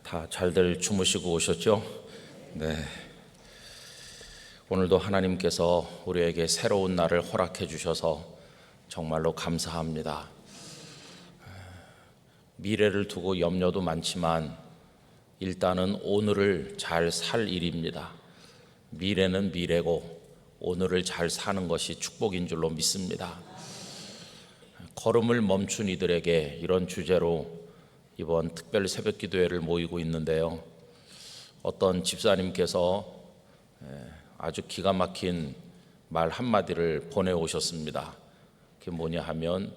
다 잘들 주무시고 오셨죠? 네. 오늘도 하나님께서 우리에게 새로운 날을 허락해 주셔서 정말로 감사합니다. 미래를 두고 염려도 많지만 일단은 오늘을 잘 살 일입니다. 미래는 미래고 오늘을 잘 사는 것이 축복인 줄로 믿습니다. 걸음을 멈춘 이들에게 이런 주제로 이번 특별 새벽 기도회를 모이고 있는데요. 어떤 집사님께서 아주 기가 막힌 말 한마디를 보내오셨습니다. 그게 뭐냐 하면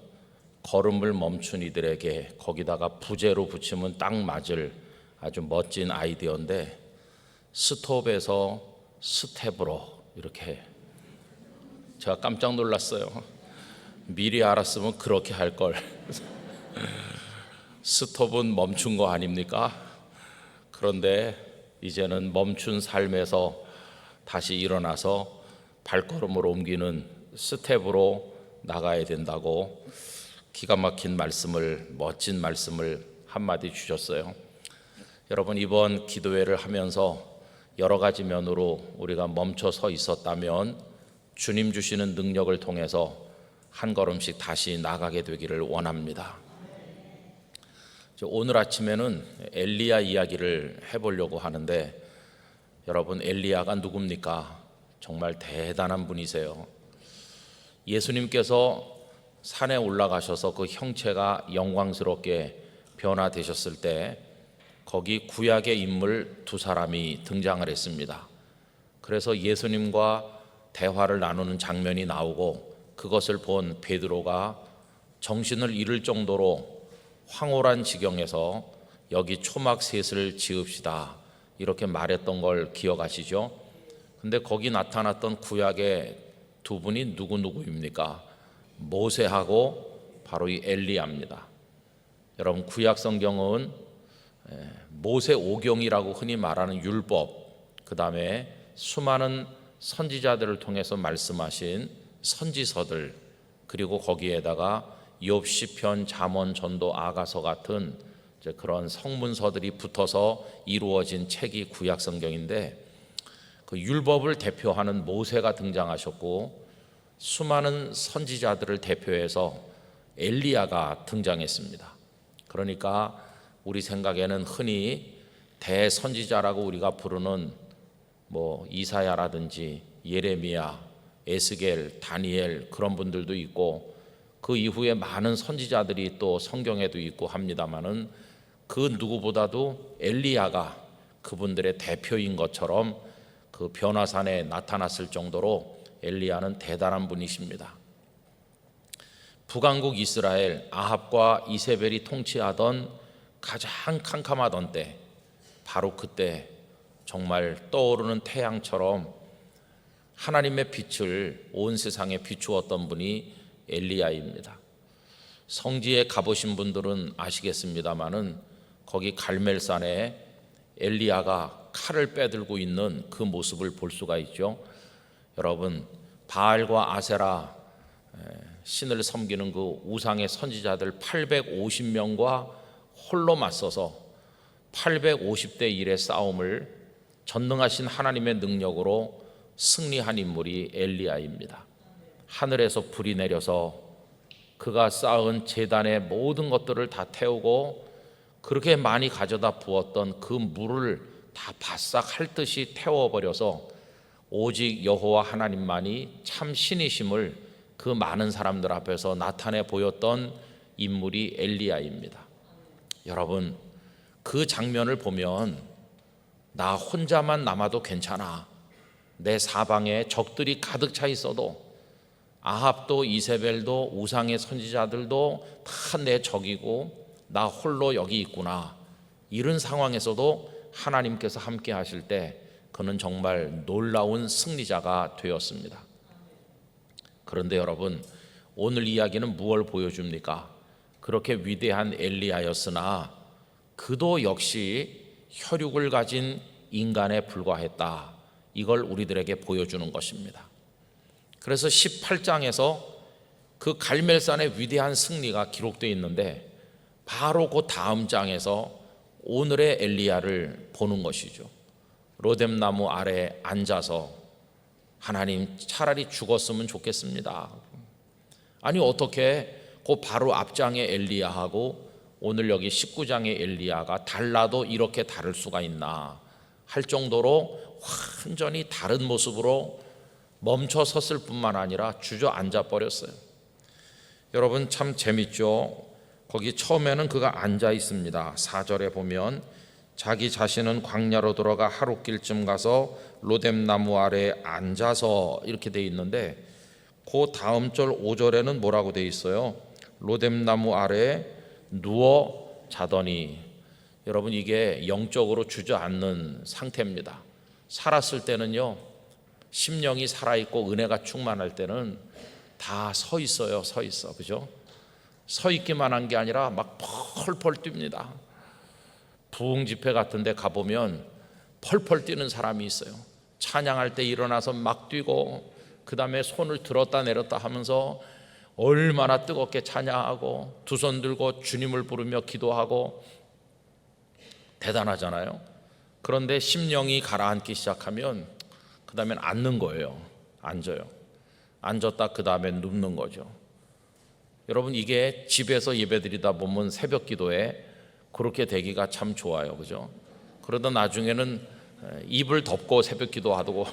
걸음을 멈춘 이들에게 거기다가 부제로 붙이면 딱 맞을 아주 멋진 아이디어인데 스톱에서 스텝으로 이렇게 제가 깜짝 놀랐어요. 미리 알았으면 그렇게 할 걸. 스톱은 멈춘 거 아닙니까? 그런데 이제는 멈춘 삶에서 다시 일어나서 발걸음을 옮기는 스텝으로 나가야 된다고 기가 막힌 말씀을, 멋진 말씀을 한마디 주셨어요. 여러분, 이번 기도회를 하면서 여러 가지 면으로 우리가 멈춰 서 있었다면 주님 주시는 능력을 통해서 한 걸음씩 다시 나가게 되기를 원합니다. 오늘 아침에는 엘리야 이야기를 해보려고 하는데, 여러분, 엘리야가 누굽니까? 정말 대단한 분이세요. 예수님께서 산에 올라가셔서 그 형체가 영광스럽게 변화되셨을 때 거기 구약의 인물 두 사람이 등장을 했습니다. 그래서 예수님과 대화를 나누는 장면이 나오고 그것을 본 베드로가 정신을 잃을 정도로 황홀한 지경에서 여기 초막셋을 지읍시다 이렇게 말했던 걸 기억하시죠? 근데 거기 나타났던 구약의 두 분이 누구입니까? 모세하고 바로 이 엘리야입니다. 여러분, 구약 성경은 모세 오경이라고 흔히 말하는 율법, 그 다음에 수많은 선지자들을 통해서 말씀하신 선지서들, 그리고 거기에다가 욥, 시편, 잠언, 전도, 아가서 같은 그런 성문서들이 붙어서 이루어진 책이 구약 성경인데, 그 율법을 대표하는 모세가 등장하셨고 수많은 선지자들을 대표해서 엘리야가 등장했습니다. 그러니까 우리 생각에는 흔히 대선지자라고 우리가 부르는 이사야라든지 예레미야, 에스겔, 다니엘 그런 분들도 있고 그 이후에 많은 선지자들이 또 성경에도 있고 합니다마는 그 누구보다도 엘리야가 그분들의 대표인 것처럼 그 변화산에 나타났을 정도로 엘리야는 대단한 분이십니다. 북왕국 이스라엘 아합과 이세벨이 통치하던 가장 캄캄하던 때, 바로 그때 정말 떠오르는 태양처럼 하나님의 빛을 온 세상에 비추었던 분이 엘리야입니다. 성지에 가보신 분들은 아시겠습니다마는 거기 갈멜산에 엘리야가 칼을 빼들고 있는 그 모습을 볼 수가 있죠. 여러분, 바알과 아세라 신을 섬기는 그 우상의 선지자들 850명과 홀로 맞서서 850대 1의 싸움을 전능하신 하나님의 능력으로 승리한 인물이 엘리야입니다. 하늘에서 불이 내려서 그가 쌓은 제단의 모든 것들을 다 태우고 그렇게 많이 가져다 부었던 그 물을 다 바싹 핥듯이 태워버려서 오직 여호와 하나님만이 참 신이심을 그 많은 사람들 앞에서 나타내 보였던 인물이 엘리야입니다. 여러분, 그 장면을 보면 나 혼자만 남아도 괜찮아, 내 사방에 적들이 가득 차 있어도, 아합도 이세벨도 우상의 선지자들도 다 내 적이고 나 홀로 여기 있구나, 이런 상황에서도 하나님께서 함께 하실 때 그는 정말 놀라운 승리자가 되었습니다. 그런데 여러분, 오늘 이야기는 무엇을 보여줍니까? 그렇게 위대한 엘리야였으나 그도 역시 혈육을 가진 인간에 불과했다, 이걸 우리들에게 보여주는 것입니다. 그래서 18장에서 그 갈멜산의 위대한 승리가 기록되어 있는데 바로 그 다음 장에서 오늘의 엘리야를 보는 것이죠. 로뎀나무 아래 앉아서 하나님 차라리 죽었으면 좋겠습니다. 아니 어떻게 그 바로 앞장의 엘리야하고 오늘 여기 19장의 엘리야가 달라도 이렇게 다를 수가 있나 할 정도로 완전히 다른 모습으로 멈춰 섰을 뿐만 아니라 주저앉아 버렸어요. 여러분 참 재밌죠. 거기 처음에는 그가 앉아 있습니다. 4절에 보면 자기 자신은 광야로 들어가 하룻길쯤 가서 로뎀나무 아래에 앉아서 이렇게 돼 있는데 그 다음 절 5절에는 뭐라고 돼 있어요? 로뎀나무 아래에 누워 자더니. 여러분 이게 영적으로 주저앉는 상태입니다. 살았을 때는요, 심령이 살아있고 은혜가 충만할 때는 다 서 있어요. 서 있어. 그죠? 서 있기만 한 게 아니라 막 펄펄 뜁니다. 부흥 집회 같은 데 가보면 펄펄 뛰는 사람이 있어요. 찬양할 때 일어나서 막 뛰고 그 다음에 손을 들었다 내렸다 하면서 얼마나 뜨겁게 찬양하고 두 손 들고 주님을 부르며 기도하고 대단하잖아요. 그런데 심령이 가라앉기 시작하면 그 다음엔 앉는 거예요. 앉아요. 앉았다 그 다음엔 눕는 거죠. 여러분 이게 집에서 예배드리다 보면 새벽 기도에 그렇게 되기가 참 좋아요. 그죠? 그러다 나중에는 입을 덮고 새벽 기도하고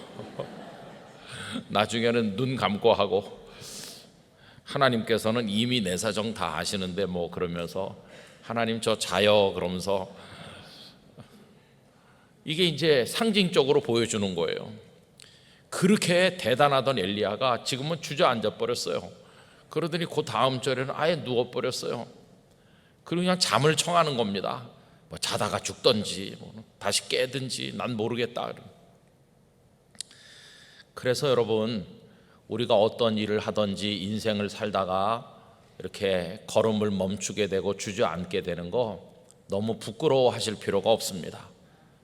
나중에는 눈 감고 하고 하나님께서는 이미 내 사정 다 아시는데 뭐 그러면서 하나님 저 자요 그러면서 이게 이제 상징적으로 보여주는 거예요. 그렇게 대단하던 엘리야가 지금은 주저앉아 버렸어요. 그러더니 그 다음 절에는 아예 누워버렸어요. 그리고 그냥 잠을 청하는 겁니다. 뭐 자다가 죽든지 뭐 다시 깨든지 난 모르겠다. 그래서 여러분 우리가 어떤 일을 하든지 인생을 살다가 이렇게 걸음을 멈추게 되고 주저앉게 되는 거 너무 부끄러워하실 필요가 없습니다.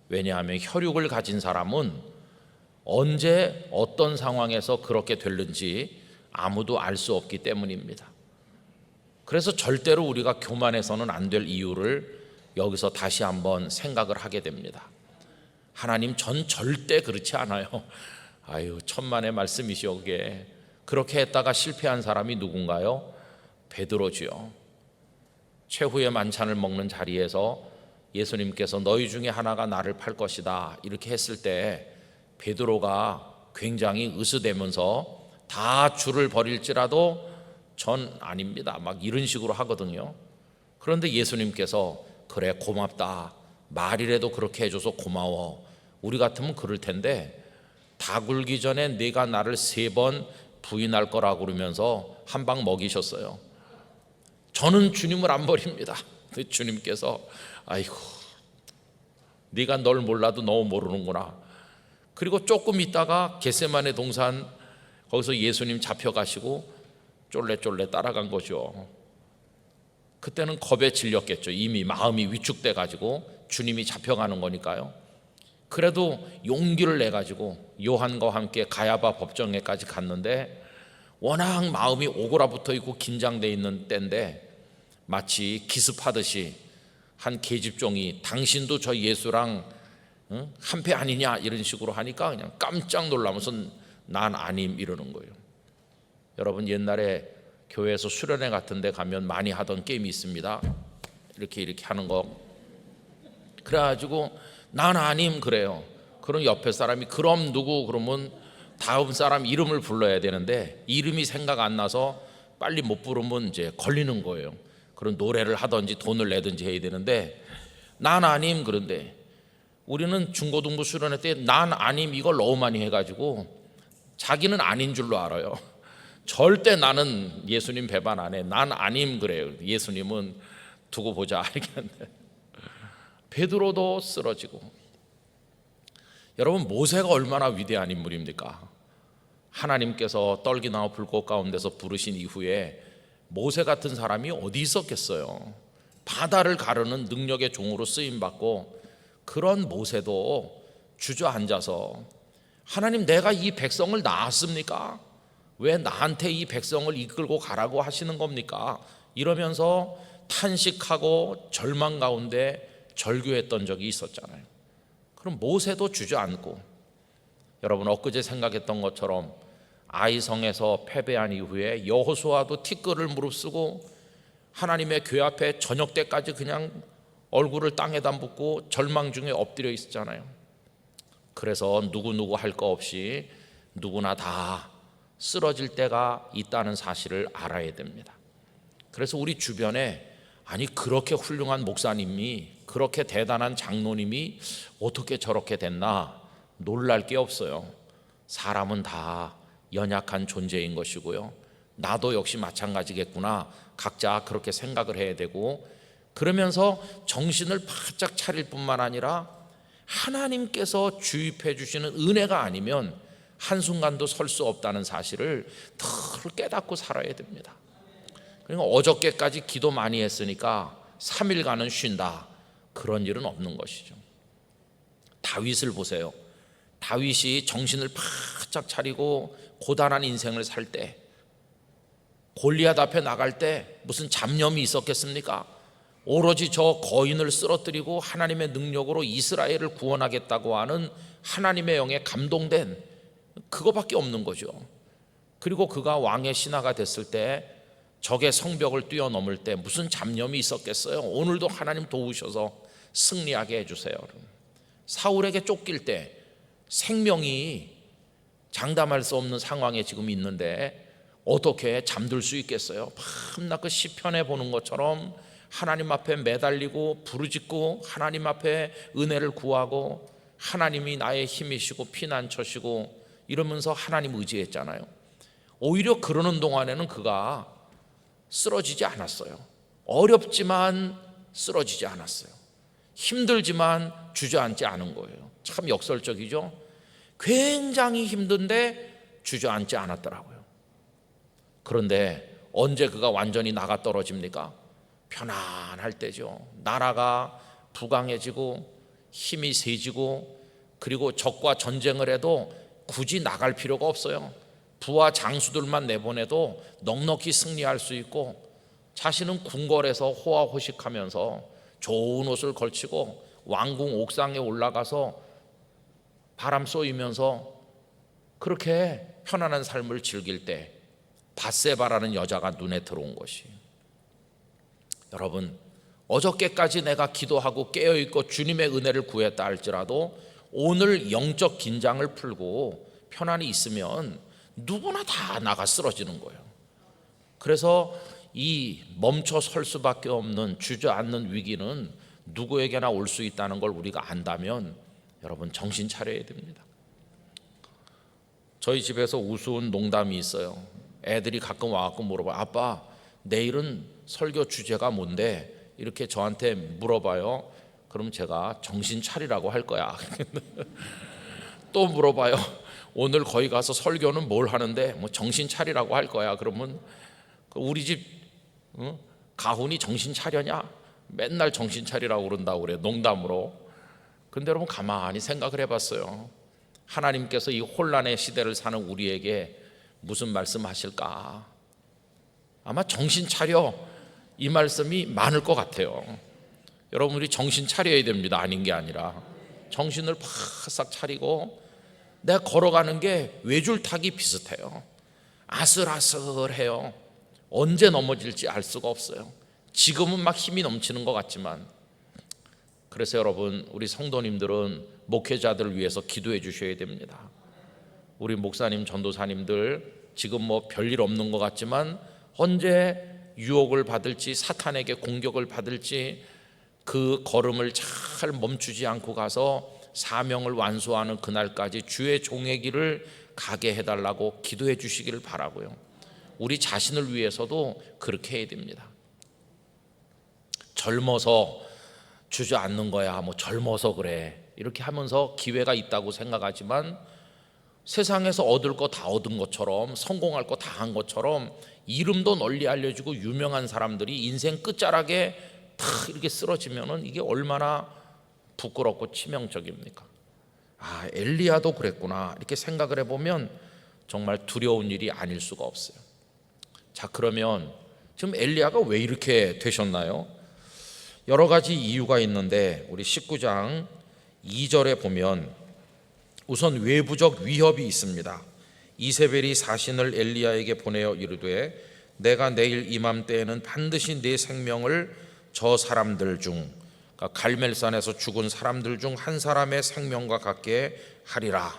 왜냐하면 혈육을 가진 사람은 언제 어떤 상황에서 그렇게 될는지 아무도 알 수 없기 때문입니다. 그래서 절대로 우리가 교만해서는 안 될 이유를 여기서 다시 한번 생각을 하게 됩니다. 하나님 전 절대 그렇지 않아요. 아유 천만의 말씀이시오. 그게 그렇게 했다가 실패한 사람이 누군가요? 베드로지요. 최후의 만찬을 먹는 자리에서 예수님께서 너희 중에 하나가 나를 팔 것이다 이렇게 했을 때 베드로가 굉장히 으스대면서 다 주를 버릴지라도 전 아닙니다 막 이런 식으로 하거든요. 그런데 예수님께서 그래 고맙다 말이라도 그렇게 해줘서 고마워. 우리 같으면 그럴 텐데 다 굴기 전에 네가 나를 3번 부인할 거라고 그러면서 한 방 먹이셨어요. 저는 주님을 안 버립니다. 주님께서 아이고 네가 널 몰라도 너무 모르는구나. 그리고 조금 있다가 겟세마네 동산 거기서 예수님 잡혀가시고 쫄래쫄래 따라간 거죠. 그때는 겁에 질렸겠죠. 이미 마음이 위축돼 가지고 주님이 잡혀가는 거니까요. 그래도 용기를 내 가지고 요한과 함께 가야바 법정에까지 갔는데 워낙 마음이 오그라붙어 있고 긴장돼 있는 때인데 마치 기습하듯이 한 계집종이 당신도 저 예수랑 한패 아니냐 이런 식으로 하니까 그냥 깜짝 놀라면서 난 아님 이러는 거예요. 여러분 옛날에 교회에서 수련회 같은 데 가면 많이 하던 게임이 있습니다. 이렇게 하는 거. 그래가지고 난 아님 그래요. 그럼 옆에 사람이 그럼 누구 그러면 다음 사람 이름을 불러야 되는데 이름이 생각 안 나서 빨리 못 부르면 이제 걸리는 거예요. 그런 노래를 하든지 돈을 내든지 해야 되는데 난 아님. 그런데 우리는 중고등부 수련회 때 난 아님 이걸 너무 많이 해가지고 자기는 아닌 줄로 알아요. 절대 나는 예수님 배반 안 해. 난 아님 그래요. 예수님은 두고 보자 알겠는데 베드로도 쓰러지고. 여러분 모세가 얼마나 위대한 인물입니까? 하나님께서 떨기나무 불꽃 가운데서 부르신 이후에 모세 같은 사람이 어디 있었겠어요. 바다를 가르는 능력의 종으로 쓰임받고 그런 모세도 주저앉아서 하나님 내가 이 백성을 낳았습니까? 왜 나한테 이 백성을 이끌고 가라고 하시는 겁니까? 이러면서 탄식하고 절망 가운데 절규했던 적이 있었잖아요. 그럼 모세도 주저앉고, 여러분 엊그제 생각했던 것처럼 아이성에서 패배한 이후에 여호수아도 티끌을 무릅쓰고 하나님의 궤 앞에 저녁 때까지 그냥 얼굴을 땅에다 묻고 절망 중에 엎드려 있었잖아요. 그래서 누구누구 할 거 없이 누구나 다 쓰러질 때가 있다는 사실을 알아야 됩니다. 그래서 우리 주변에 아니 그렇게 훌륭한 목사님이, 그렇게 대단한 장로님이 어떻게 저렇게 됐나 놀랄 게 없어요. 사람은 다 연약한 존재인 것이고요, 나도 역시 마찬가지겠구나, 각자 그렇게 생각을 해야 되고, 그러면서 정신을 바짝 차릴 뿐만 아니라 하나님께서 주입해 주시는 은혜가 아니면 한순간도 설 수 없다는 사실을 늘 깨닫고 살아야 됩니다. 그러니까 어저께까지 기도 많이 했으니까 3일간은 쉰다, 그런 일은 없는 것이죠. 다윗을 보세요. 다윗이 정신을 바짝 차리고 고단한 인생을 살 때, 골리앗 앞에 나갈 때 무슨 잡념이 있었겠습니까? 오로지 저 거인을 쓰러뜨리고 하나님의 능력으로 이스라엘을 구원하겠다고 하는 하나님의 영에 감동된 그거밖에 없는 거죠. 그리고 그가 왕의 신하가 됐을 때 적의 성벽을 뛰어넘을 때 무슨 잡념이 있었겠어요? 오늘도 하나님 도우셔서 승리하게 해주세요. 사울에게 쫓길 때 생명이 장담할 수 없는 상황에 지금 있는데 어떻게 잠들 수 있겠어요? 밤낮 그 시편에 보는 것처럼 하나님 앞에 매달리고 부르짖고 하나님 앞에 은혜를 구하고 하나님이 나의 힘이시고 피난처시고 이러면서 하나님 의지했잖아요. 오히려 그러는 동안에는 그가 쓰러지지 않았어요. 어렵지만 쓰러지지 않았어요. 힘들지만 주저앉지 않은 거예요. 참 역설적이죠. 굉장히 힘든데 주저앉지 않았더라고요. 그런데 언제 그가 완전히 나가 떨어집니까? 편안할 때죠. 나라가 부강해지고 힘이 세지고, 그리고 적과 전쟁을 해도 굳이 나갈 필요가 없어요. 부하 장수들만 내보내도 넉넉히 승리할 수 있고, 자신은 궁궐에서 호화호식하면서 좋은 옷을 걸치고 왕궁 옥상에 올라가서 바람 쏘이면서 그렇게 편안한 삶을 즐길 때 밧세바라는 여자가 눈에 들어온 것이, 여러분 어저께까지 내가 기도하고 깨어있고 주님의 은혜를 구했다 할지라도 오늘 영적 긴장을 풀고 편안히 있으면 누구나 다 나가 쓰러지는 거예요. 그래서 이 멈춰 설 수밖에 없는 주저앉는 위기는 누구에게나 올 수 있다는 걸 우리가 안다면 여러분 정신 차려야 됩니다. 저희 집에서 우스운 농담이 있어요. 애들이 가끔 와갖고 물어봐요. 아빠, 내일은 설교 주제가 뭔데? 이렇게 저한테 물어봐요. 그럼 제가 정신 차리라고 할 거야. 또 물어봐요. 오늘 거기 가서 설교는 뭘 하는데? 뭐 정신 차리라고 할 거야. 그러면 우리 집 가훈이 정신 차려냐? 맨날 정신 차리라고 그런다고 그래요, 농담으로. 근데 여러분 가만히 생각을 해봤어요. 하나님께서 이 혼란의 시대를 사는 우리에게 무슨 말씀 하실까? 아마 정신 차려, 이 말씀이 많을 것 같아요. 여러분 우리 정신 차려야 됩니다. 아닌 게 아니라 정신을 바싹 차리고, 내가 걸어가는 게 외줄타기 비슷해요. 아슬아슬해요. 언제 넘어질지 알 수가 없어요. 지금은 막 힘이 넘치는 것 같지만. 그래서 여러분 우리 성도님들은 목회자들을 위해서 기도해 주셔야 됩니다. 우리 목사님 전도사님들 지금 뭐 별일 없는 것 같지만 언제 유혹을 받을지, 사탄에게 공격을 받을지, 그 걸음을 잘 멈추지 않고 가서 사명을 완수하는 그날까지 주의 종의 길을 가게 해달라고 기도해 주시기를 바라고요. 우리 자신을 위해서도 그렇게 해야 됩니다. 젊어서 주저앉는 거야, 뭐 젊어서 그래, 이렇게 하면서 기회가 있다고 생각하지만 세상에서 얻을 거 다 얻은 것처럼, 성공할 거 다 한 것처럼 이름도 널리 알려지고 유명한 사람들이 인생 끝자락에 다 이렇게 쓰러지면은 이게 얼마나 부끄럽고 치명적입니까? 아, 엘리야도 그랬구나, 이렇게 생각을 해보면 정말 두려운 일이 아닐 수가 없어요. 자, 그러면 지금 엘리야가 왜 이렇게 되셨나요? 여러 가지 이유가 있는데 우리 19장 2절에 보면 우선 외부적 위협이 있습니다. 이세벨이 사신을 엘리야에게 보내어 이르되 내가 내일 이맘때에는 반드시 네 생명을 저 사람들 중, 그러니까 갈멜산에서 죽은 사람들 중 한 사람의 생명과 같게 하리라.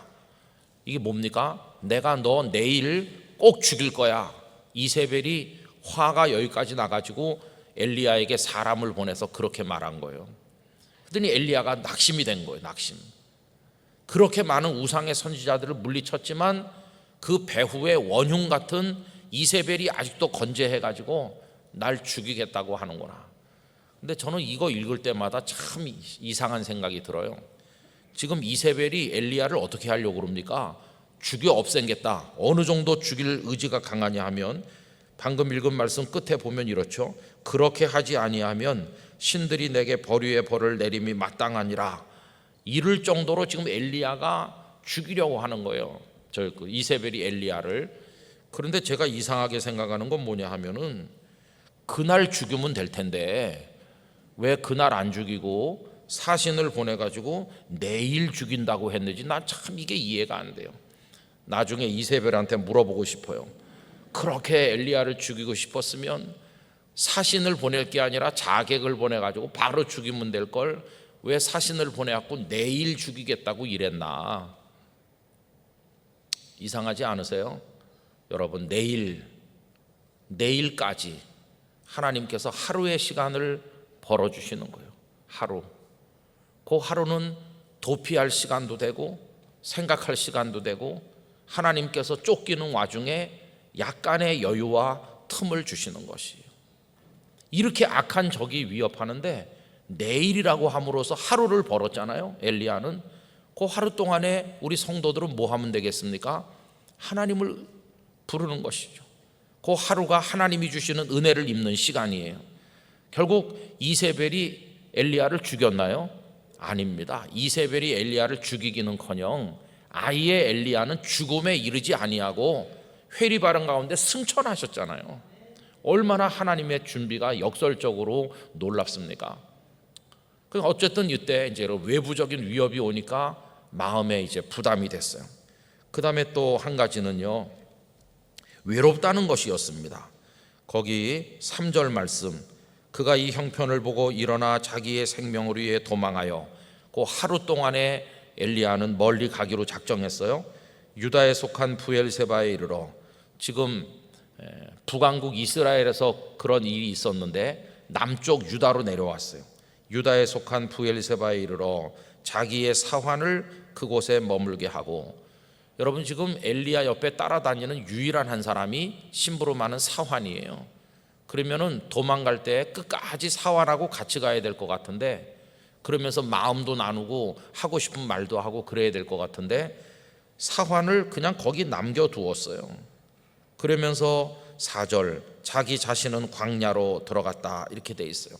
이게 뭡니까? 내가 너 내일 꼭 죽일 거야. 이세벨이 화가 여기까지 나가지고 엘리야에게 사람을 보내서 그렇게 말한 거예요. 그랬더니 엘리야가 낙심이 된 거예요. 낙심. 그렇게 많은 우상의 선지자들을 물리쳤지만 그 배후에 원흉 같은 이세벨이 아직도 건재해가지고 날 죽이겠다고 하는구나. 근데 저는 이거 읽을 때마다 참 이상한 생각이 들어요. 지금 이세벨이 엘리야를 어떻게 하려고 그럽니까? 죽여 없앤겠다. 어느 정도 죽일 의지가 강하냐 하면 방금 읽은 말씀 끝에 보면 이렇죠. 그렇게 하지 아니하면 신들이 내게 벌위의 벌을 내림이 마땅하니라. 이럴 정도로 지금 엘리야가 죽이려고 하는 거예요. 저 이세벨이 엘리야를. 그런데 제가 이상하게 생각하는 건 뭐냐 하면은 그날 죽이면 될 텐데 왜 그날 안 죽이고 사신을 보내가지고 내일 죽인다고 했는지 난 참 이게 이해가 안 돼요. 나중에 이세벨한테 물어보고 싶어요. 그렇게 엘리야를 죽이고 싶었으면 사신을 보낼 게 아니라 자객을 보내가지고 바로 죽이면 될 걸 왜 사신을 보내갖고 내일 죽이겠다고 이랬나? 이상하지 않으세요? 여러분, 내일까지 하나님께서 하루의 시간을 벌어주시는 거예요. 하루. 그 하루는 도피할 시간도 되고 생각할 시간도 되고 하나님께서 쫓기는 와중에 약간의 여유와 틈을 주시는 것이에요. 이렇게 악한 적이 위협하는데 내일이라고 함으로써 하루를 벌었잖아요. 엘리야는. 그 하루 동안에 우리 성도들은 뭐 하면 되겠습니까? 하나님을 부르는 것이죠. 그 하루가 하나님이 주시는 은혜를 입는 시간이에요. 결국 이세벨이 엘리야를 죽였나요? 아닙니다. 이세벨이 엘리야를 죽이기는커녕 아예 엘리야는 죽음에 이르지 아니하고 회리바른 가운데 승천하셨잖아요. 얼마나 하나님의 준비가 역설적으로 놀랍습니까? 어쨌든 이때 이제 외부적인 위협이 오니까 마음에 이제 부담이 됐어요. 그 다음에 또 한 가지는요, 외롭다는 것이었습니다. 거기 3절 말씀, 그가 이 형편을 보고 일어나 자기의 생명을 위해 도망하여 그 하루 동안에 엘리야는 멀리 가기로 작정했어요. 유다에 속한 부엘세바에 이르러, 지금 북왕국 이스라엘에서 그런 일이 있었는데 남쪽 유다로 내려왔어요. 유다에 속한 부엘세바에 이르러 자기의 사환을 그곳에 머물게 하고, 여러분 지금 엘리야 옆에 따라다니는 유일한 한 사람이 심부름하는 사환이에요. 그러면은 도망갈 때 끝까지 사환하고 같이 가야 될 것 같은데, 그러면서 마음도 나누고 하고 싶은 말도 하고 그래야 될 것 같은데 사환을 그냥 거기 남겨두었어요. 그러면서 4절, 자기 자신은 광야로 들어갔다 이렇게 돼 있어요.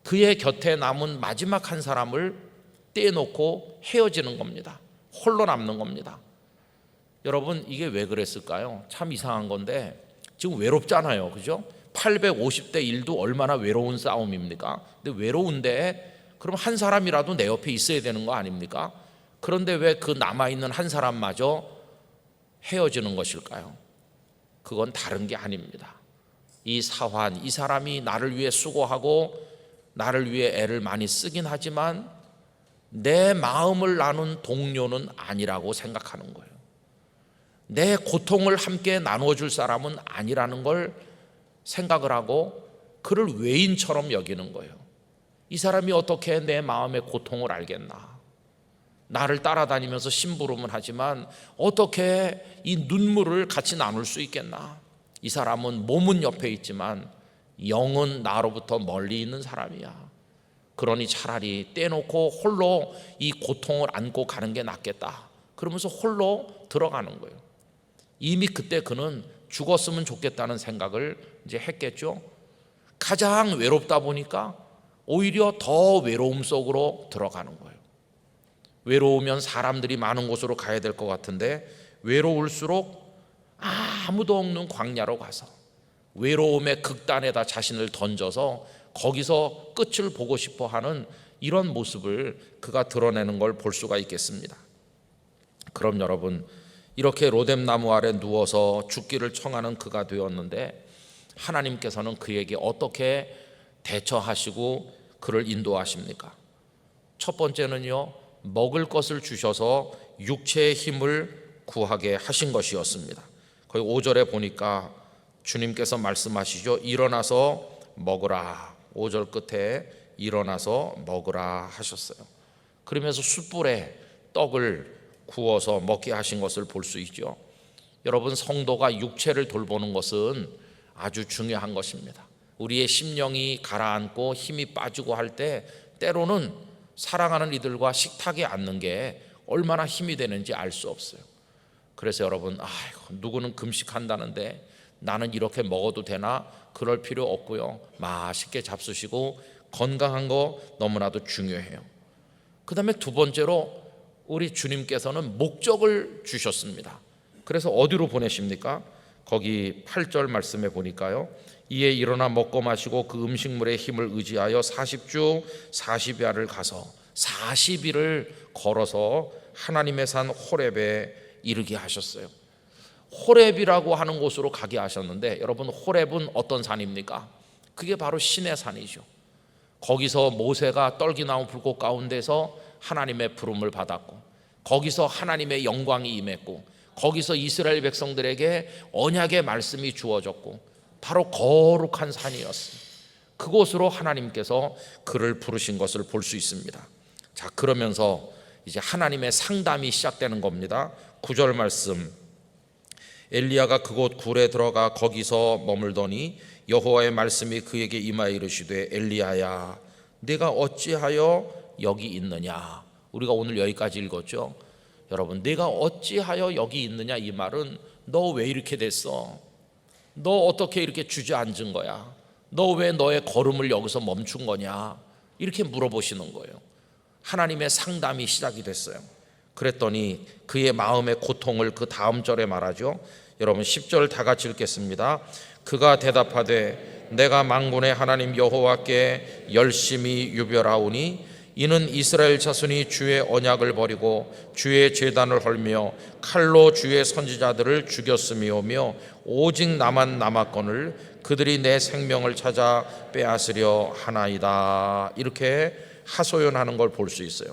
그의 곁에 남은 마지막 한 사람을 떼놓고 헤어지는 겁니다. 홀로 남는 겁니다. 여러분 이게 왜 그랬을까요? 참 이상한 건데 지금 외롭잖아요, 그죠? 850대 1도 얼마나 외로운 싸움입니까? 근데 외로운데 그럼 한 사람이라도 내 옆에 있어야 되는 거 아닙니까? 그런데 왜 그 남아있는 한 사람마저 헤어지는 것일까요? 그건 다른 게 아닙니다. 이 사환, 이 사람이 나를 위해 수고하고 나를 위해 애를 많이 쓰긴 하지만 내 마음을 나눈 동료는 아니라고 생각하는 거예요. 내 고통을 함께 나눠줄 사람은 아니라는 걸 생각을 하고 그를 외인처럼 여기는 거예요. 이 사람이 어떻게 내 마음의 고통을 알겠나? 나를 따라다니면서 심부름을 하지만 어떻게 이 눈물을 같이 나눌 수 있겠나? 이 사람은 몸은 옆에 있지만 영은 나로부터 멀리 있는 사람이야. 그러니 차라리 떼놓고 홀로 이 고통을 안고 가는 게 낫겠다. 그러면서 홀로 들어가는 거예요. 이미 그때 그는 죽었으면 좋겠다는 생각을 이제 했겠죠. 가장 외롭다 보니까 오히려 더 외로움 속으로 들어가는 거예요. 외로우면 사람들이 많은 곳으로 가야 될 것 같은데 외로울수록 아무도 없는 광야로 가서 외로움의 극단에다 자신을 던져서 거기서 끝을 보고 싶어 하는 이런 모습을 그가 드러내는 걸 볼 수가 있겠습니다. 그럼 여러분, 이렇게 로뎀나무 아래 누워서 죽기를 청하는 그가 되었는데 하나님께서는 그에게 어떻게 대처하시고 그를 인도하십니까? 첫 번째는요, 먹을 것을 주셔서 육체의 힘을 구하게 하신 것이었습니다. 거기 5절에 보니까 주님께서 말씀하시죠. 일어나서 먹으라. 5절 끝에 일어나서 먹으라 하셨어요. 그러면서 숯불에 떡을 구워서 먹게 하신 것을 볼 수 있죠. 여러분, 성도가 육체를 돌보는 것은 아주 중요한 것입니다. 우리의 심령이 가라앉고 힘이 빠지고 할 때 때로는 사랑하는 이들과 식탁에 앉는 게 얼마나 힘이 되는지 알 수 없어요. 그래서 여러분, 누구는 금식한다는데 나는 이렇게 먹어도 되나? 그럴 필요 없고요. 맛있게 잡수시고 건강한 거 너무나도 중요해요. 그 다음에 두 번째로 우리 주님께서는 목적을 주셨습니다. 그래서 어디로 보내십니까? 거기 8절 말씀에 보니까요, 이에 일어나 먹고 마시고 그 음식물의 힘을 의지하여 40주 40야를 가서 40일을 걸어서 하나님의 산 호렙에 이르게 하셨어요. 호렙이라고 하는 곳으로 가게 하셨는데, 여러분, 호렙은 어떤 산입니까? 그게 바로 신의 산이죠. 거기서 모세가 떨기나무 불꽃 가운데서 하나님의 부름을 받았고, 거기서 하나님의 영광이 임했고, 거기서 이스라엘 백성들에게 언약의 말씀이 주어졌고, 바로 거룩한 산이었습니다. 그곳으로 하나님께서 그를 부르신 것을 볼 수 있습니다. 자, 그러면서 이제 하나님의 상담이 시작되는 겁니다. 9절 말씀, 엘리야가 그곳 굴에 들어가 거기서 머물더니 여호와의 말씀이 그에게 임하여 이르시되, 엘리야야, 네가 어찌하여 여기 있느냐. 우리가 오늘 여기까지 읽었죠. 여러분, 네가 어찌하여 여기 있느냐, 이 말은 너 왜 이렇게 됐어? 너 어떻게 이렇게 주저앉은 거야? 너 왜 너의 걸음을 여기서 멈춘 거냐? 이렇게 물어보시는 거예요. 하나님의 상담이 시작이 됐어요. 그랬더니 그의 마음의 고통을 그 다음 절에 말하죠. 여러분, 10절 다 같이 읽겠습니다. 그가 대답하되, 내가 만군의 하나님 여호와께 열심히 유별하오니 이는 이스라엘 자손이 주의 언약을 버리고 주의 제단을 헐며 칼로 주의 선지자들을 죽였음이오며 오직 나만 남았거늘 그들이 내 생명을 찾아 빼앗으려 하나이다. 이렇게 하소연하는 걸 볼 수 있어요.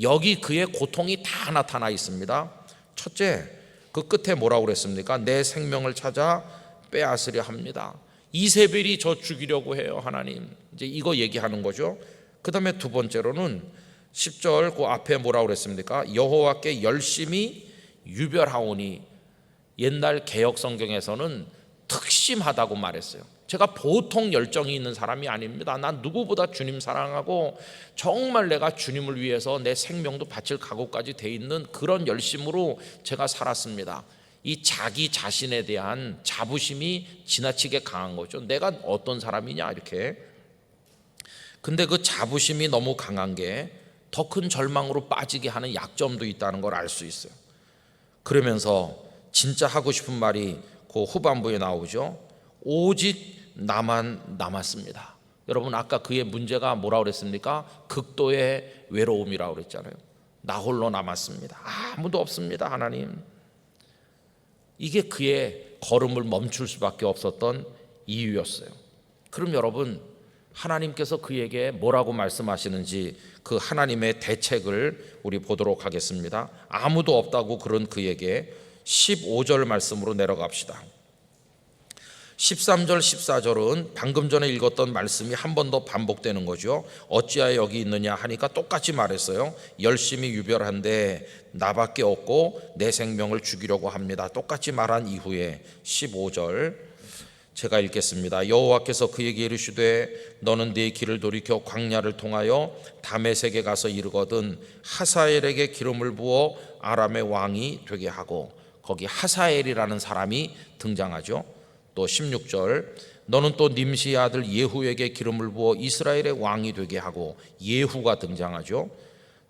여기 그의 고통이 다 나타나 있습니다. 첫째, 그 끝에 뭐라고 그랬습니까? 내 생명을 찾아 빼앗으려 합니다. 이세벨이 저 죽이려고 해요, 하나님. 이제 이거 얘기하는 거죠. 그 다음에 두 번째로는 10절 그 앞에 뭐라고 그랬습니까? 여호와께 열심히 유별하오니, 옛날 개역 성경에서는 특심하다고 말했어요. 제가 보통 열정이 있는 사람이 아닙니다. 난 누구보다 주님 사랑하고 정말 내가 주님을 위해서 내 생명도 바칠 각오까지 돼 있는 그런 열심으로 제가 살았습니다. 이 자기 자신에 대한 자부심이 지나치게 강한 거죠. 내가 어떤 사람이냐 이렇게. 근데 그 자부심이 너무 강한 게 더 큰 절망으로 빠지게 하는 약점도 있다는 걸 알 수 있어요. 그러면서 진짜 하고 싶은 말이 그 후반부에 나오죠. 오직 나만 남았습니다. 여러분, 아까 그의 문제가 뭐라고 그랬습니까? 극도의 외로움이라고 그랬잖아요. 나 홀로 남았습니다. 아무도 없습니다, 하나님. 이게 그의 걸음을 멈출 수밖에 없었던 이유였어요. 그럼 여러분, 하나님께서 그에게 뭐라고 말씀하시는지 그 하나님의 대책을 우리 보도록 하겠습니다. 아무도 없다고 그런 그에게 15절 말씀으로 내려갑시다. 13절 14절은 방금 전에 읽었던 말씀이 한 번 더 반복되는 거죠. 어찌하여 여기 있느냐 하니까 똑같이 말했어요. 열심히 유별한데 나밖에 없고 내 생명을 죽이려고 합니다. 똑같이 말한 이후에 15절 제가 읽겠습니다. 여호와께서 그에게 이르시되 너는 네 길을 돌이켜 광야를 통하여 다메섹에 가서 이르거든 하사엘에게 기름을 부어 아람의 왕이 되게 하고, 거기 하사엘이라는 사람이 등장하죠. 또 16절 너는 또 님시의 아들 예후에게 기름을 부어 이스라엘의 왕이 되게 하고, 예후가 등장하죠.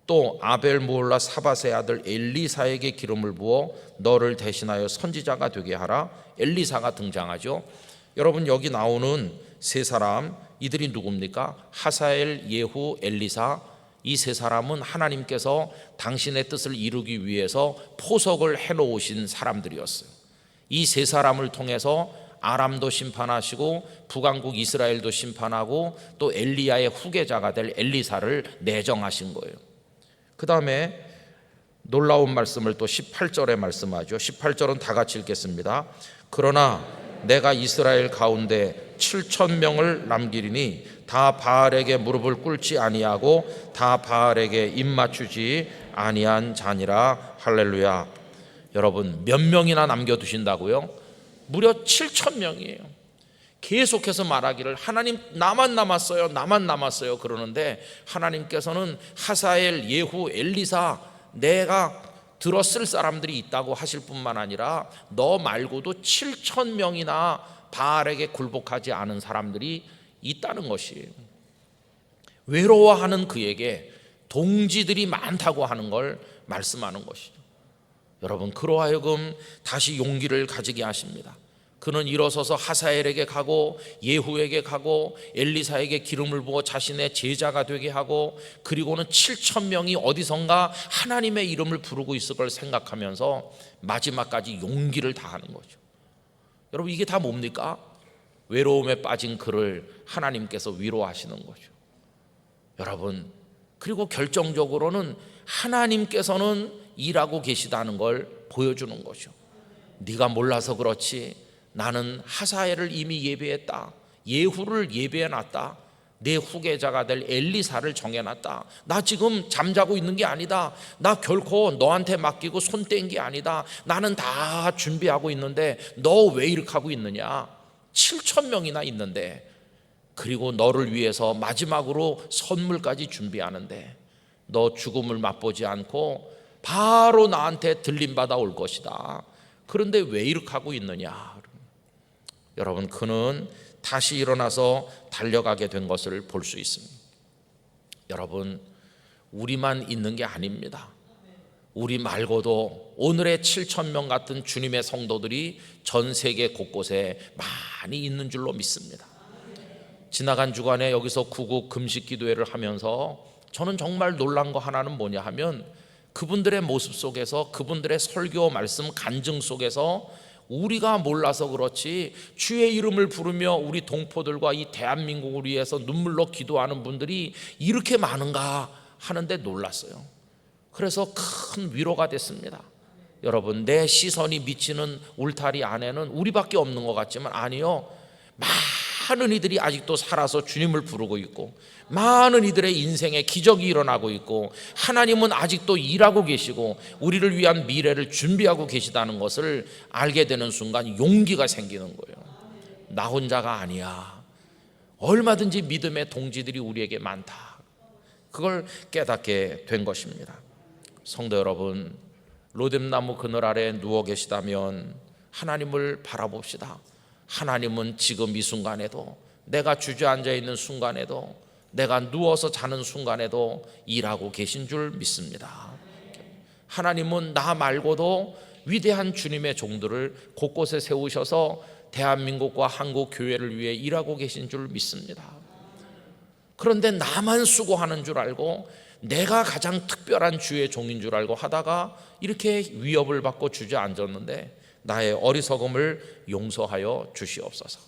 또 아벨 무올라 사밧의 아들 엘리사에게 기름을 부어 너를 대신하여 선지자가 되게 하라, 엘리사가 등장하죠. 여러분, 여기 나오는 세 사람, 이들이 누굽니까? 하사엘, 예후, 엘리사. 이 세 사람은 하나님께서 당신의 뜻을 이루기 위해서 포석을 해놓으신 사람들이었어요. 이 세 사람을 통해서 아람도 심판하시고 북왕국 이스라엘도 심판하고 또 엘리야의 후계자가 될 엘리사를 내정하신 거예요. 그 다음에 놀라운 말씀을 또 18절에 말씀하죠. 18절은 다 같이 읽겠습니다. 그러나 내가 이스라엘 가운데 7,000명을 남기리니 다 바알에게 무릎을 꿇지 아니하고 다 바알에게 입맞추지 아니한 자니라. 할렐루야. 여러분, 몇 명이나 남겨두신다고요? 무려 7,000명이에요. 계속해서 말하기를 하나님 나만 남았어요, 나만 남았어요 그러는데 하나님께서는 하사엘, 예후, 엘리사 내가 들었을 사람들이 있다고 하실 뿐만 아니라 너 말고도 7,000명이나 바알에게 굴복하지 않은 사람들이 있다는 것이에요. 외로워하는 그에게 동지들이 많다고 하는 걸 말씀하는 것이죠. 여러분, 그로 하여금 다시 용기를 가지게 하십니다. 그는 일어서서 하사엘에게 가고 예후에게 가고 엘리사에게 기름을 부어 자신의 제자가 되게 하고 그리고는 7,000명이 어디선가 하나님의 이름을 부르고 있을 걸 생각하면서 마지막까지 용기를 다하는 거죠. 여러분, 이게 다 뭡니까? 외로움에 빠진 그를 하나님께서 위로하시는 거죠. 여러분, 그리고 결정적으로는 하나님께서는 일하고 계시다는 걸 보여주는 거죠. 네가 몰라서 그렇지 나는 하사엘을 이미 예배했다. 예후를 예배해놨다. 내 후계자가 될 엘리사를 정해놨다. 나 지금 잠자고 있는 게 아니다. 나 결코 너한테 맡기고 손 뗀 게 아니다. 나는 다 준비하고 있는데 너 왜 이렇게 하고 있느냐? 7,000명이나 있는데, 그리고 너를 위해서 마지막으로 선물까지 준비하는데 너 죽음을 맛보지 않고 바로 나한테 들림받아 올 것이다. 그런데 왜 이렇게 하고 있느냐? 여러분, 그는 다시 일어나서 달려가게 된 것을 볼 수 있습니다. 여러분, 우리만 있는 게 아닙니다. 우리 말고도 오늘의 7,000명 같은 주님의 성도들이 전 세계 곳곳에 많이 있는 줄로 믿습니다. 지나간 주간에 여기서 구국 금식 기도회를 하면서 저는 정말 놀란 거 하나는 뭐냐 하면 그분들의 모습 속에서, 그분들의 설교 말씀 간증 속에서 우리가 몰라서 그렇지 주의 이름을 부르며 우리 동포들과 이 대한민국을 위해서 눈물로 기도하는 분들이 이렇게 많은가 하는데 놀랐어요. 그래서 큰 위로가 됐습니다. 여러분, 내 시선이 미치는 울타리 안에는 우리밖에 없는 것 같지만 아니요, 많은 이들이 아직도 살아서 주님을 부르고 있고 많은 이들의 인생에 기적이 일어나고 있고 하나님은 아직도 일하고 계시고 우리를 위한 미래를 준비하고 계시다는 것을 알게 되는 순간 용기가 생기는 거예요. 나 혼자가 아니야. 얼마든지 믿음의 동지들이 우리에게 많다. 그걸 깨닫게 된 것입니다. 성도 여러분, 로뎀나무 그늘 아래 누워 계시다면 하나님을 바라봅시다. 하나님은 지금 이 순간에도, 내가 주저앉아 있는 순간에도, 내가 누워서 자는 순간에도 일하고 계신 줄 믿습니다. 하나님은 나 말고도 위대한 주님의 종들을 곳곳에 세우셔서 대한민국과 한국 교회를 위해 일하고 계신 줄 믿습니다. 그런데 나만 수고하는 줄 알고 내가 가장 특별한 주의 종인 줄 알고 하다가 이렇게 위협을 받고 주저앉았는데 나의 어리석음을 용서하여 주시옵소서.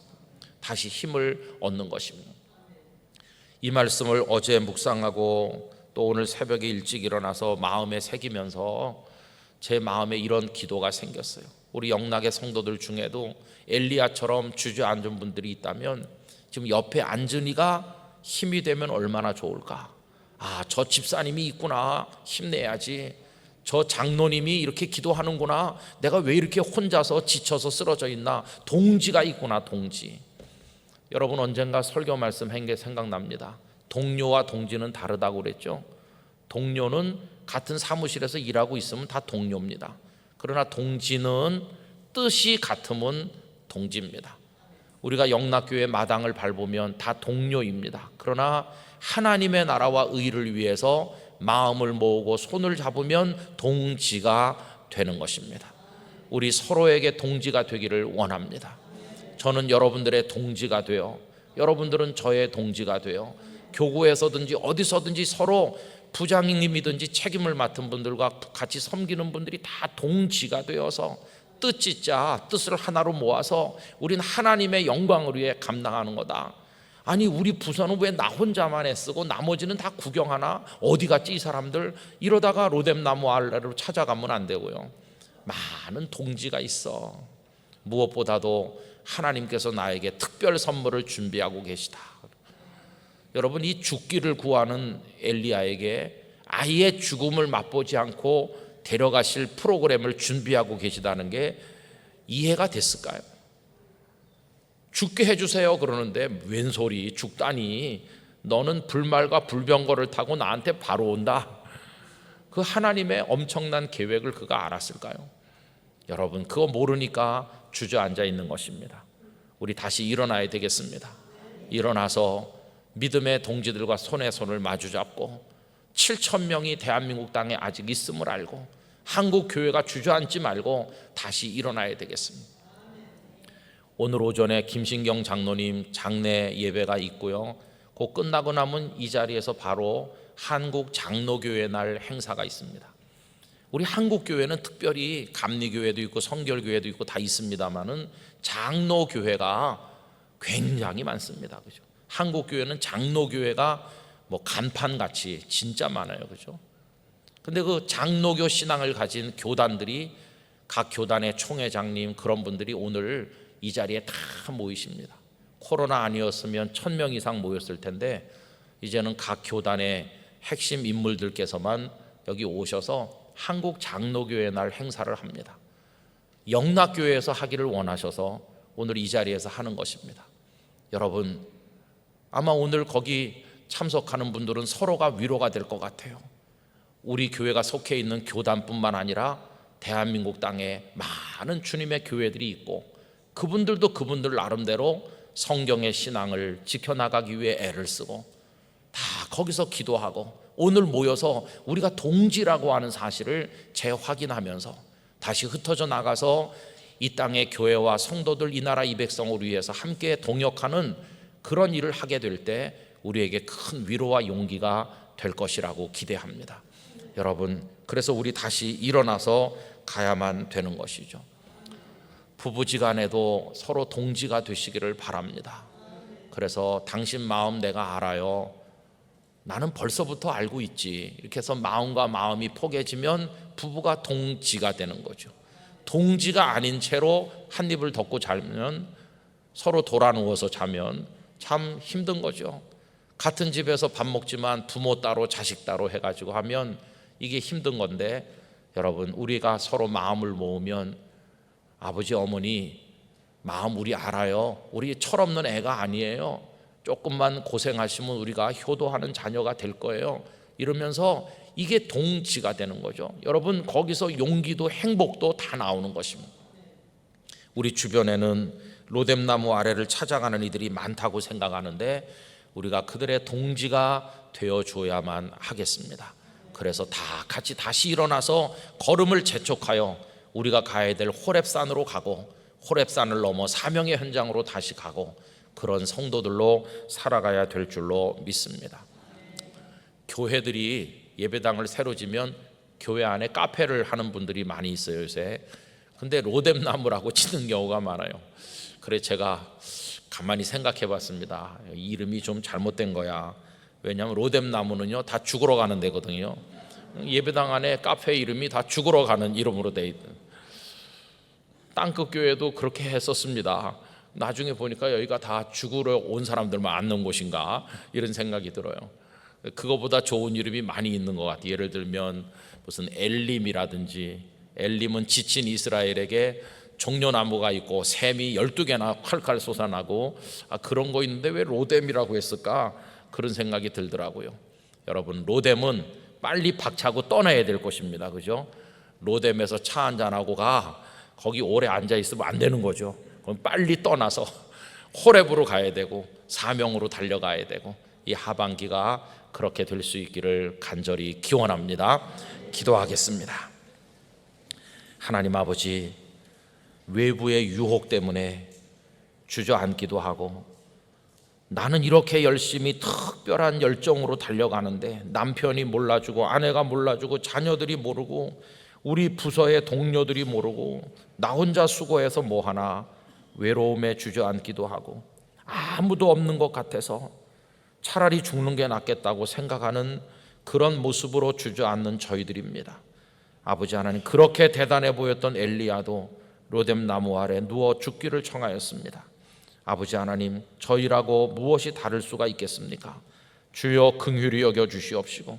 다시 힘을 얻는 것입니다. 이 말씀을 어제 묵상하고 또 오늘 새벽에 일찍 일어나서 마음에 새기면서 제 마음에 이런 기도가 생겼어요. 우리 영락의 성도들 중에도 엘리야처럼 주저앉은 분들이 있다면 지금 옆에 앉으니가 힘이 되면 얼마나 좋을까. 아, 저 집사님이 있구나, 힘내야지. 저 장로님이 이렇게 기도하는구나, 내가 왜 이렇게 혼자서 지쳐서 쓰러져 있나. 동지가 있구나, 동지. 여러분, 언젠가 설교 말씀한 게 생각납니다. 동료와 동지는 다르다고 그랬죠. 동료는 같은 사무실에서 일하고 있으면 다 동료입니다. 그러나 동지는 뜻이 같으면 동지입니다. 우리가 영락교회 마당을 밟으면 다 동료입니다. 그러나 하나님의 나라와 의를 위해서 마음을 모으고 손을 잡으면 동지가 되는 것입니다. 우리 서로에게 동지가 되기를 원합니다. 저는 여러분들의 동지가 되어 여러분들은 저의 동지가 되어 교구에서든지 어디서든지 서로 부장님이든지 책임을 맡은 분들과 같이 섬기는 분들이 다 동지가 되어서 뜻짓자 뜻을 하나로 모아서 우린 하나님의 영광을 위해 감당하는 거다. 아니 우리 부서는 왜 나 혼자만 애쓰고 나머지는 다 구경하나? 어디 갔지 이 사람들? 이러다가 로뎀나무 아래로 찾아가면 안 되고요. 많은 동지가 있어. 무엇보다도 하나님께서 나에게 특별 선물을 준비하고 계시다. 여러분, 이 죽기를 구하는 엘리야에게 아예 죽음을 맛보지 않고 데려가실 프로그램을 준비하고 계시다는 게 이해가 됐을까요? 죽게 해주세요 그러는데 웬 소리, 죽다니, 너는 불말과 불병거를 타고 나한테 바로 온다. 그 하나님의 엄청난 계획을 그가 알았을까요? 여러분, 그거 모르니까 주저앉아 있는 것입니다. 우리 다시 일어나야 되겠습니다. 일어나서 믿음의 동지들과 손에 손을 마주 잡고 7천 명이 대한민국 땅에 아직 있음을 알고 한국 교회가 주저앉지 말고 다시 일어나야 되겠습니다. 오늘 오전에 김신경 장로님 장례 예배가 있고요. 그 끝나고 나면 이 자리에서 바로 한국 장로교회 날 행사가 있습니다. 우리 한국교회는 특별히 감리교회도 있고 성결교회도 있고 다 있습니다만은 장로교회가 굉장히 많습니다. 그죠? 한국교회는 장로교회가 뭐 간판같이 진짜 많아요. 그죠? 근데 그 장로교 신앙을 가진 교단들이 각 교단의 총회장님 그런 분들이 오늘 이 자리에 다 모이십니다. 코로나 아니었으면 1,000명 이상 모였을 텐데 이제는 각 교단의 핵심 인물들께서만 여기 오셔서 한국 장로교회 날 행사를 합니다. 영락교회에서 하기를 원하셔서 오늘 이 자리에서 하는 것입니다. 여러분, 아마 오늘 거기 참석하는 분들은 서로가 위로가 될 것 같아요. 우리 교회가 속해 있는 교단뿐만 아니라 대한민국 땅에 많은 주님의 교회들이 있고 그분들도 그분들 나름대로 성경의 신앙을 지켜나가기 위해 애를 쓰고 다 거기서 기도하고 오늘 모여서 우리가 동지라고 하는 사실을 재확인하면서 다시 흩어져 나가서 이 땅의 교회와 성도들, 이 나라 이 백성을 위해서 함께 동역하는 그런 일을 하게 될 때 우리에게 큰 위로와 용기가 될 것이라고 기대합니다. 여러분, 그래서 우리 다시 일어나서 가야만 되는 것이죠. 부부지간에도 서로 동지가 되시기를 바랍니다. 그래서 당신 마음 내가 알아요. 나는 벌써부터 알고 있지. 이렇게 해서 마음과 마음이 포개지면 부부가 동지가 되는 거죠. 동지가 아닌 채로 한 입을 덮고 자면, 서로 돌아 누워서 자면 참 힘든 거죠. 같은 집에서 밥 먹지만 부모 따로 자식 따로 해가지고 하면 이게 힘든 건데, 여러분, 우리가 서로 마음을 모으면 아버지 어머니 마음 우리 알아요. 우리 철없는 애가 아니에요. 조금만 고생하시면 우리가 효도하는 자녀가 될 거예요. 이러면서 이게 동지가 되는 거죠. 여러분, 거기서 용기도 행복도 다 나오는 것입니다. 우리 주변에는 로뎀나무 아래를 찾아가는 이들이 많다고 생각하는데 우리가 그들의 동지가 되어줘야만 하겠습니다. 그래서 다 같이 다시 일어나서 걸음을 재촉하여 우리가 가야 될 호렙산으로 가고 호렙산을 넘어 사명의 현장으로 다시 가고 그런 성도들로 살아가야 될 줄로 믿습니다. 교회들이 예배당을 새로 지면 교회 안에 카페를 하는 분들이 많이 있어요 요새. 근데 로뎀나무라고 짓는 경우가 많아요. 그래 제가 가만히 생각해 봤습니다. 이름이 좀 잘못된 거야. 왜냐하면 로뎀나무는요 다 죽으러 가는 데거든요. 예배당 안에 카페 이름이 다 죽으러 가는 이름으로 돼 있던. 땅끝 교회도 그렇게 했었습니다. 나중에 보니까 여기가 다 죽으러 온 사람들만 앉는 곳인가 이런 생각이 들어요. 그거보다 좋은 이름이 많이 있는 것 같아요. 예를 들면 무슨 엘림이라든지, 엘림은 지친 이스라엘에게 종려나무가 있고 샘이 12개나 칼칼 솟아나고 그런 거 있는데 왜 로뎀이라고 했을까 그런 생각이 들더라고요. 여러분, 로뎀은 빨리 박차고 떠나야 될 것입니다. 그죠? 로뎀에서 차 한잔하고 거기 오래 앉아 있으면 안 되는 거죠. 그럼 빨리 떠나서 호렙으로 가야 되고 사명으로 달려가야 되고 이 하반기가 그렇게 될 수 있기를 간절히 기원합니다. 기도하겠습니다. 하나님 아버지, 외부의 유혹 때문에 주저앉기도 하고 나는 이렇게 열심히 특별한 열정으로 달려가는데 남편이 몰라주고 아내가 몰라주고 자녀들이 모르고 우리 부서의 동료들이 모르고 나 혼자 수고해서 뭐하나 외로움에 주저앉기도 하고 아무도 없는 것 같아서 차라리 죽는 게 낫겠다고 생각하는 그런 모습으로 주저앉는 저희들입니다. 아버지 하나님, 그렇게 대단해 보였던 엘리야도 로뎀 나무 아래 누워 죽기를 청하였습니다. 아버지 하나님, 저희라고 무엇이 다를 수가 있겠습니까? 주여 긍휼히 여겨 주시옵시고,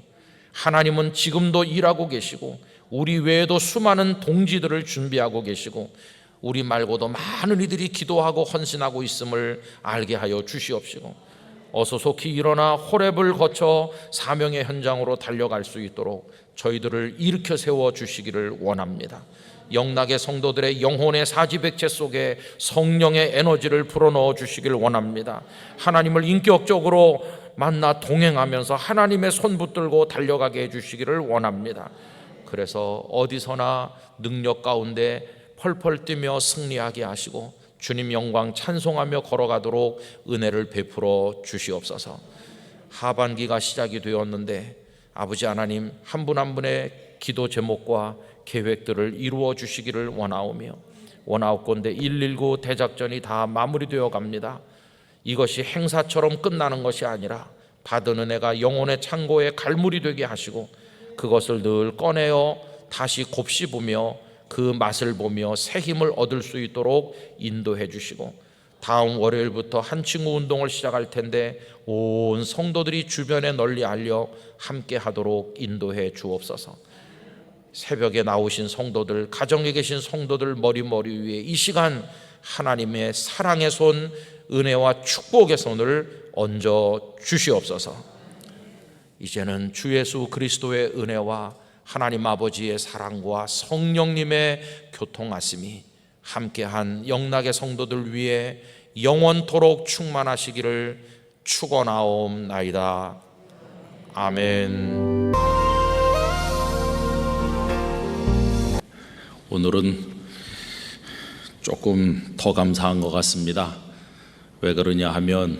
하나님은 지금도 일하고 계시고 우리 외에도 수많은 동지들을 준비하고 계시고 우리 말고도 많은 이들이 기도하고 헌신하고 있음을 알게 하여 주시옵시고, 어서 속히 일어나 호렙을 거쳐 사명의 현장으로 달려갈 수 있도록 저희들을 일으켜 세워 주시기를 원합니다. 영락의 성도들의 영혼의 사지백체 속에 성령의 에너지를 불어넣어 주시길 원합니다. 하나님을 인격적으로 만나 동행하면서 하나님의 손 붙들고 달려가게 해주시기를 원합니다. 그래서 어디서나 능력 가운데 펄펄 뛰며 승리하게 하시고 주님 영광 찬송하며 걸어가도록 은혜를 베풀어 주시옵소서. 하반기가 시작이 되었는데 아버지 하나님, 한 분 한 분의 기도 제목과 계획들을 이루어 주시기를 원하오며, 원하옵건대 119 대작전이 다 마무리되어 갑니다. 이것이 행사처럼 끝나는 것이 아니라 받은 은혜가 영혼의 창고에 갈물이 되게 하시고 그것을 늘 꺼내어 다시 곱씹으며 그 맛을 보며 새 힘을 얻을 수 있도록 인도해 주시고, 다음 월요일부터 한 친구 운동을 시작할 텐데 온 성도들이 주변에 널리 알려 함께 하도록 인도해 주옵소서. 새벽에 나오신 성도들, 가정에 계신 성도들 머리 위에 이 시간 하나님의 사랑의 손, 은혜와 축복의 손을 얹어 주시옵소서. 이제는 주 예수 그리스도의 은혜와 하나님 아버지의 사랑과 성령님의 교통하심이 함께한 영락의 성도들 위에 영원토록 충만하시기를 축원하옵나이다. 아멘. 오늘은 조금 더 감사한 것 같습니다. 왜 그러냐 하면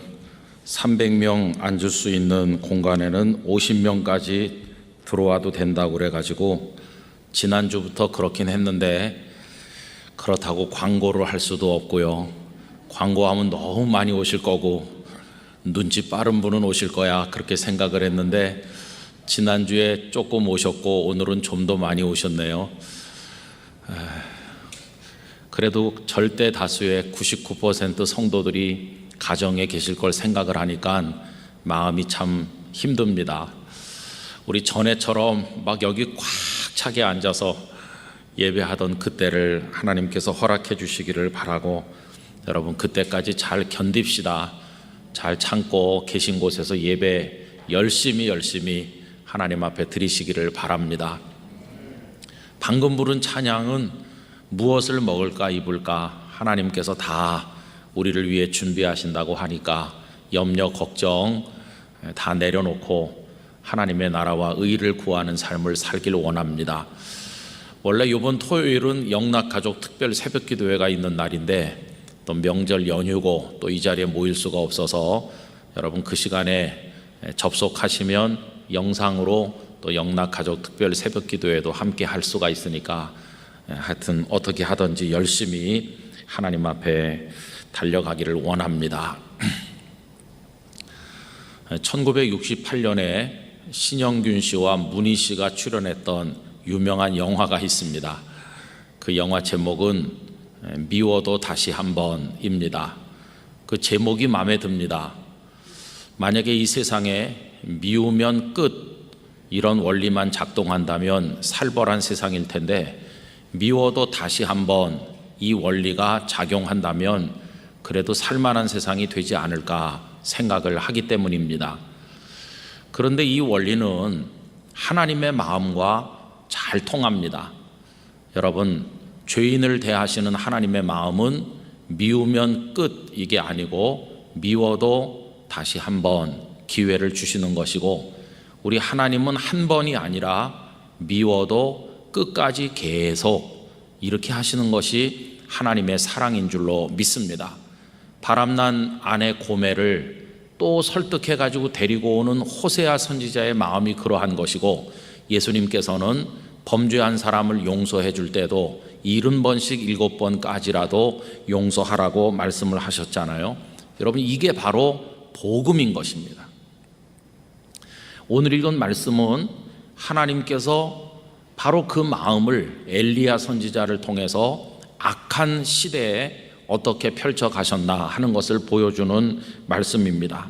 300명 앉을 수 있는 공간에는 50명까지 들어와도 된다고 그래가지고 지난주부터 그렇긴 했는데, 그렇다고 광고를 할 수도 없고요. 광고하면 너무 많이 오실 거고 눈치 빠른 분은 오실 거야, 그렇게 생각을 했는데 지난주에 조금 오셨고 오늘은 좀 더 많이 오셨네요. 그래도 절대 다수의 99% 성도들이 가정에 계실 걸 생각을 하니까 마음이 참 힘듭니다. 우리 전에처럼 막 여기 꽉 차게 앉아서 예배하던 그때를 하나님께서 허락해 주시기를 바라고, 여러분 그때까지 잘 견딥시다. 잘 참고 계신 곳에서 예배 열심히 하나님 앞에 드리시기를 바랍니다. 방금 부른 찬양은 무엇을 먹을까 입을까 하나님께서 다 우리를 위해 준비하신다고 하니까 염려 걱정 다 내려놓고 하나님의 나라와 의를 구하는 삶을 살길 원합니다. 원래 이번 토요일은 영락가족 특별 새벽기도회가 있는 날인데 또 명절 연휴고 또 이 자리에 모일 수가 없어서 여러분 그 시간에 접속하시면 영상으로 또 영락가족 특별 새벽기도회도 함께 할 수가 있으니까 하여튼 어떻게 하든지 열심히 하나님 앞에 달려가기를 원합니다. 1968년에 신영균 씨와 문희 씨가 출연했던 유명한 영화가 있습니다. 그 영화 제목은 미워도 다시 한번입니다. 그 제목이 마음에 듭니다. 만약에 이 세상에 미우면 끝 이런 원리만 작동한다면 살벌한 세상일 텐데, 미워도 다시 한번 이 원리가 작용한다면 그래도 살만한 세상이 되지 않을까 생각을 하기 때문입니다. 그런데 이 원리는 하나님의 마음과 잘 통합니다. 여러분, 죄인을 대하시는 하나님의 마음은 미우면 끝 이게 아니고 미워도 다시 한번 기회를 주시는 것이고, 우리 하나님은 한 번이 아니라 미워도 끝까지 계속 이렇게 하시는 것이 하나님의 사랑인 줄로 믿습니다. 바람난 아내 고멜을 또 설득해 가지고 데리고 오는 호세아 선지자의 마음이 그러한 것이고, 예수님께서는 범죄한 사람을 용서해 줄 때도 70번씩 7번까지라도 용서하라고 말씀을 하셨잖아요. 여러분, 이게 바로 복음인 것입니다. 오늘 읽은 말씀은 하나님께서 바로 그 마음을 엘리야 선지자를 통해서 악한 시대에 어떻게 펼쳐 가셨나 하는 것을 보여주는 말씀입니다.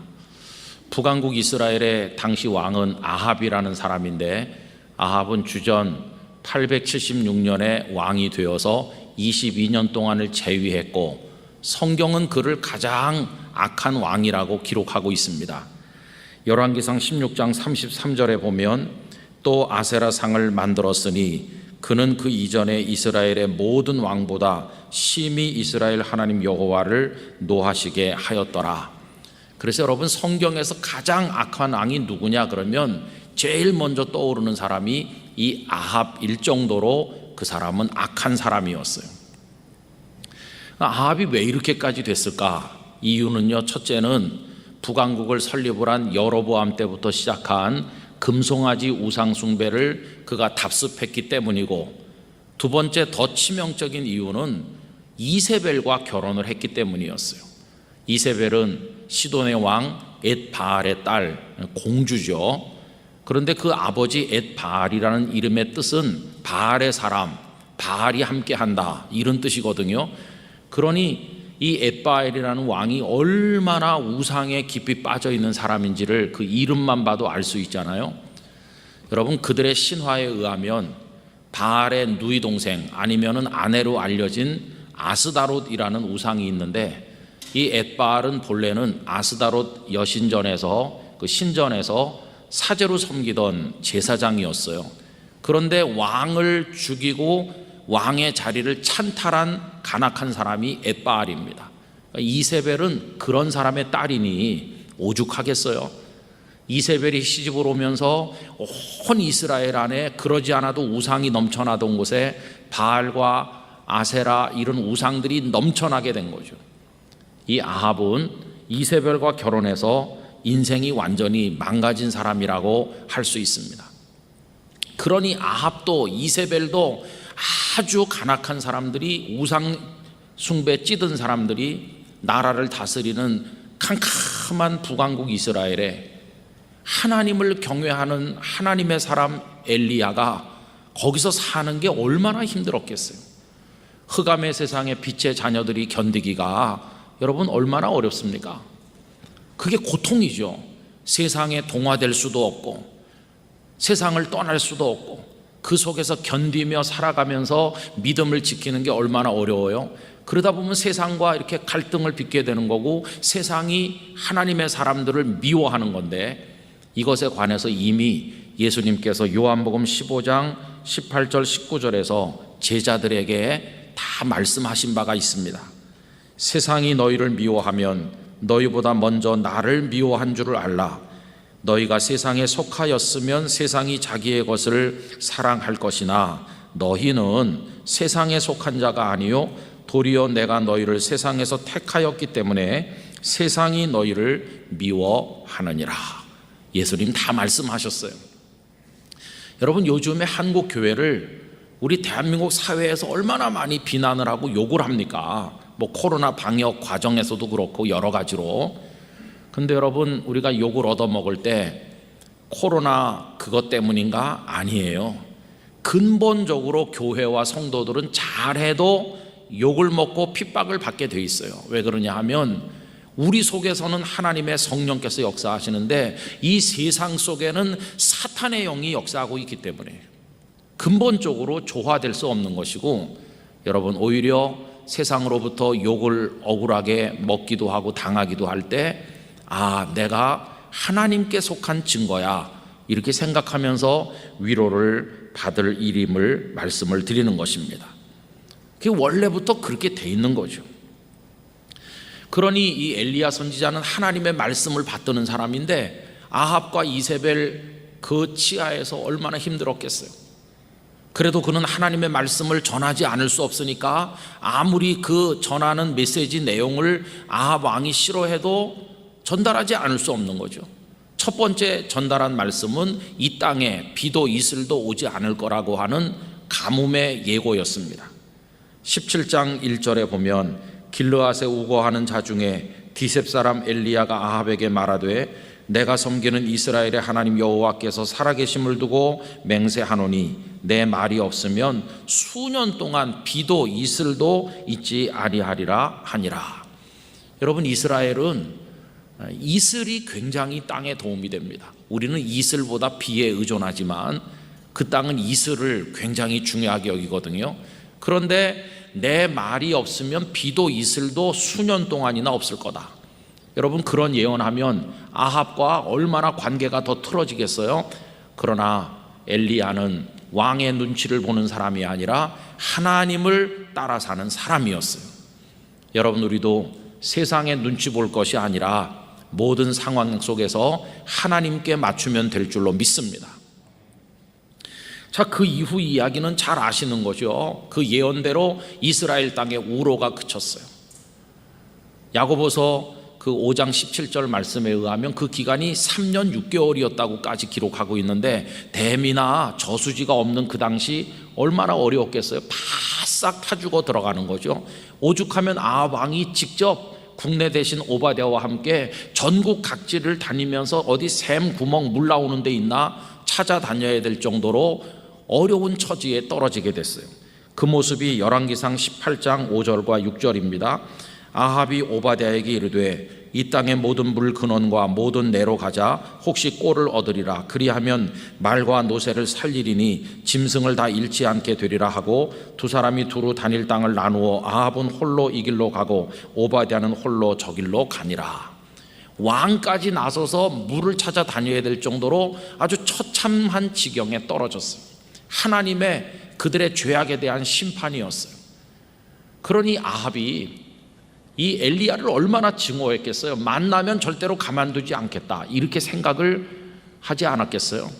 북왕국 이스라엘의 당시 왕은 아합이라는 사람인데, 아합은 주전 876년에 왕이 되어서 22년 동안을 재위했고, 성경은 그를 가장 악한 왕이라고 기록하고 있습니다. 열왕기상 16장 33절에 보면, 또 아세라 상을 만들었으니 그는 그 이전에 이스라엘의 모든 왕보다 심히 이스라엘 하나님 여호와를 노하시게 하였더라. 그래서 여러분, 성경에서 가장 악한 왕이 누구냐 그러면 제일 먼저 떠오르는 사람이 이 아합일 정도로 그 사람은 악한 사람이었어요. 아합이 왜 이렇게까지 됐을까? 이유는요, 첫째는 북왕국을 설립을 한 여로보암 때부터 시작한 금송아지 우상 숭배를 그가 답습했기 때문이고, 두 번째 더 치명적인 이유는 이세벨과 결혼을 했기 때문이었어요. 이세벨은 시돈의 왕 엣바알의 딸, 공주죠. 그런데 그 아버지 엣바알이라는 이름의 뜻은 바알의 사람, 바알이 함께한다, 이런 뜻이거든요. 그러니 이 엣바알이라는 왕이 얼마나 우상에 깊이 빠져 있는 사람인지를 그 이름만 봐도 알 수 있잖아요. 여러분, 그들의 신화에 의하면 바알의 누이 동생 아니면은 아내로 알려진 아스다롯이라는 우상이 있는데, 이 엣바알은 본래는 아스다롯 여신전에서, 그 신전에서 사제로 섬기던 제사장이었어요. 그런데 왕을 죽이고 왕의 자리를 찬탈한 간악한 사람이 엣바알입니다. 이세벨은 그런 사람의 딸이니 오죽하겠어요. 이세벨이 시집을 오면서 온 이스라엘 안에 그러지 않아도 우상이 넘쳐나던 곳에 바알과 아세라 이런 우상들이 넘쳐나게 된 거죠. 이 아합은 이세벨과 결혼해서 인생이 완전히 망가진 사람이라고 할 수 있습니다. 그러니 아합도 이세벨도 아주 간악한 사람들이, 우상 숭배 찌든 사람들이 나라를 다스리는 캄캄한 북왕국 이스라엘에 하나님을 경외하는 하나님의 사람 엘리야가 거기서 사는 게 얼마나 힘들었겠어요. 흑암의 세상에 빛의 자녀들이 견디기가 여러분 얼마나 어렵습니까? 그게 고통이죠. 세상에 동화될 수도 없고 세상을 떠날 수도 없고 그 속에서 견디며 살아가면서 믿음을 지키는 게 얼마나 어려워요. 그러다 보면 세상과 이렇게 갈등을 빚게 되는 거고, 세상이 하나님의 사람들을 미워하는 건데, 이것에 관해서 이미 예수님께서 요한복음 15장 18절 19절에서 제자들에게 다 말씀하신 바가 있습니다. 세상이 너희를 미워하면 너희보다 먼저 나를 미워한 줄을 알라. 너희가 세상에 속하였으면 세상이 자기의 것을 사랑할 것이나 너희는 세상에 속한 자가 아니요 도리어 내가 너희를 세상에서 택하였기 때문에 세상이 너희를 미워하느니라. 예수님 다 말씀하셨어요. 여러분, 요즘에 한국 교회를 우리 대한민국 사회에서 얼마나 많이 비난을 하고 욕을 합니까? 뭐 코로나 방역 과정에서도 그렇고 여러 가지로. 근데 여러분, 우리가 욕을 얻어먹을 때 코로나 그것 때문인가? 아니에요. 근본적으로 교회와 성도들은 잘해도 욕을 먹고 핍박을 받게 돼 있어요. 왜 그러냐 하면 우리 속에서는 하나님의 성령께서 역사하시는데 이 세상 속에는 사탄의 영이 역사하고 있기 때문에 근본적으로 조화될 수 없는 것이고, 여러분, 오히려 세상으로부터 욕을 억울하게 먹기도 하고 당하기도 할 때, 아, 내가 하나님께 속한 증거야, 이렇게 생각하면서 위로를 받을 일임을 말씀을 드리는 것입니다. 그게 원래부터 그렇게 돼 있는 거죠. 그러니 이 엘리야 선지자는 하나님의 말씀을 받드는 사람인데, 아합과 이세벨 그 치하에서 얼마나 힘들었겠어요. 그래도 그는 하나님의 말씀을 전하지 않을 수 없으니까 아무리 그 전하는 메시지 내용을 아합 왕이 싫어해도 전달하지 않을 수 없는 거죠. 첫 번째 전달한 말씀은 이 땅에 비도 이슬도 오지 않을 거라고 하는 가뭄의 예고였습니다. 17장 1절에 보면 길르앗에 우거하는 자 중에 디셉 사람 엘리야가 아합에게 말하되 내가 섬기는 이스라엘의 하나님 여호와께서 살아계심을 두고 맹세하노니 내 말이 없으면 수년 동안 비도 이슬도 있지 아니하리라 하니라. 여러분, 이스라엘은 이슬이 굉장히 땅에 도움이 됩니다. 우리는 이슬보다 비에 의존하지만 그 땅은 이슬을 굉장히 중요하게 여기거든요. 그런데 내 말이 없으면 비도 이슬도 수년 동안이나 없을 거다. 여러분, 그런 예언하면 아합과 얼마나 관계가 더 틀어지겠어요? 그러나 엘리야는 왕의 눈치를 보는 사람이 아니라 하나님을 따라 사는 사람이었어요. 여러분, 우리도 세상의 눈치 볼 것이 아니라 모든 상황 속에서 하나님께 맞추면 될 줄로 믿습니다. 자, 그 이후 이야기는 잘 아시는 거죠. 그 예언대로 이스라엘 땅에 우로가 그쳤어요. 야고보서 그 5장 17절 말씀에 의하면 그 기간이 3년 6개월이었다고까지 기록하고 있는데, 댐이나 저수지가 없는 그 당시 얼마나 어려웠겠어요. 바싹 타주고 들어가는 거죠. 오죽하면 아합 왕이 직접 국내 대신 오바댜와 함께 전국 각지를 다니면서 어디 샘 구멍 물 나오는 데 있나 찾아다녀야 될 정도로 어려운 처지에 떨어지게 됐어요. 그 모습이 열왕기상 18장 5절과 6절입니다. 아합이 오바댜에게 이르되 이 땅의 모든 물 근원과 모든 내로 가자. 혹시 꼴을 얻으리라. 그리하면 말과 노새를 살리리니 짐승을 다 잃지 않게 되리라 하고, 두 사람이 두루 다닐 땅을 나누어 아합은 홀로 이 길로 가고 오바댜는 홀로 저 길로 가니라. 왕까지 나서서 물을 찾아 다녀야 될 정도로 아주 처참한 지경에 떨어졌어요. 하나님의 그들의 죄악에 대한 심판이었어요. 그러니 아합이 이 엘리야를 얼마나 증오했겠어요. 만나면 절대로 가만두지 않겠다, 이렇게 생각을 하지 않았겠어요.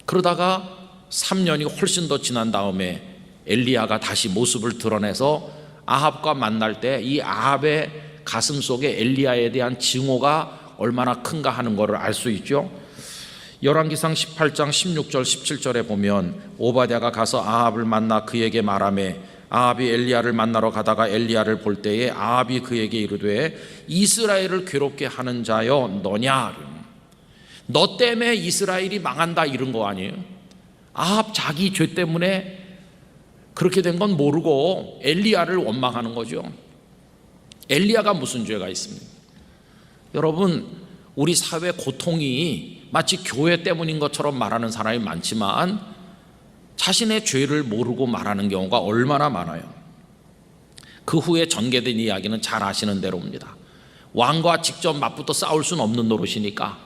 그러다가 3년이 훨씬 더 지난 다음에 엘리야가 다시 모습을 드러내서 아합과 만날 때 이 아합의 가슴 속에 엘리야에 대한 증오가 얼마나 큰가 하는 것을 알 수 있죠. 열왕기상 18장 16절 17절에 보면 오바댜가 가서 아합을 만나 그에게 말하매 아합이 엘리야를 만나러 가다가 엘리야를 볼 때에 아합이 그에게 이르되 이스라엘을 괴롭게 하는 자여 너냐? 너 때문에 이스라엘이 망한다, 이런 거 아니에요? 아합 자기 죄 때문에 그렇게 된 건 모르고 엘리야를 원망하는 거죠. 엘리야가 무슨 죄가 있습니까? 여러분, 우리 사회 고통이 마치 교회 때문인 것처럼 말하는 사람이 많지만 자신의 죄를 모르고 말하는 경우가 얼마나 많아요. 그 후에 전개된 이야기는 잘 아시는 대로입니다. 왕과 직접 맞붙어 싸울 수는 없는 노릇이니까,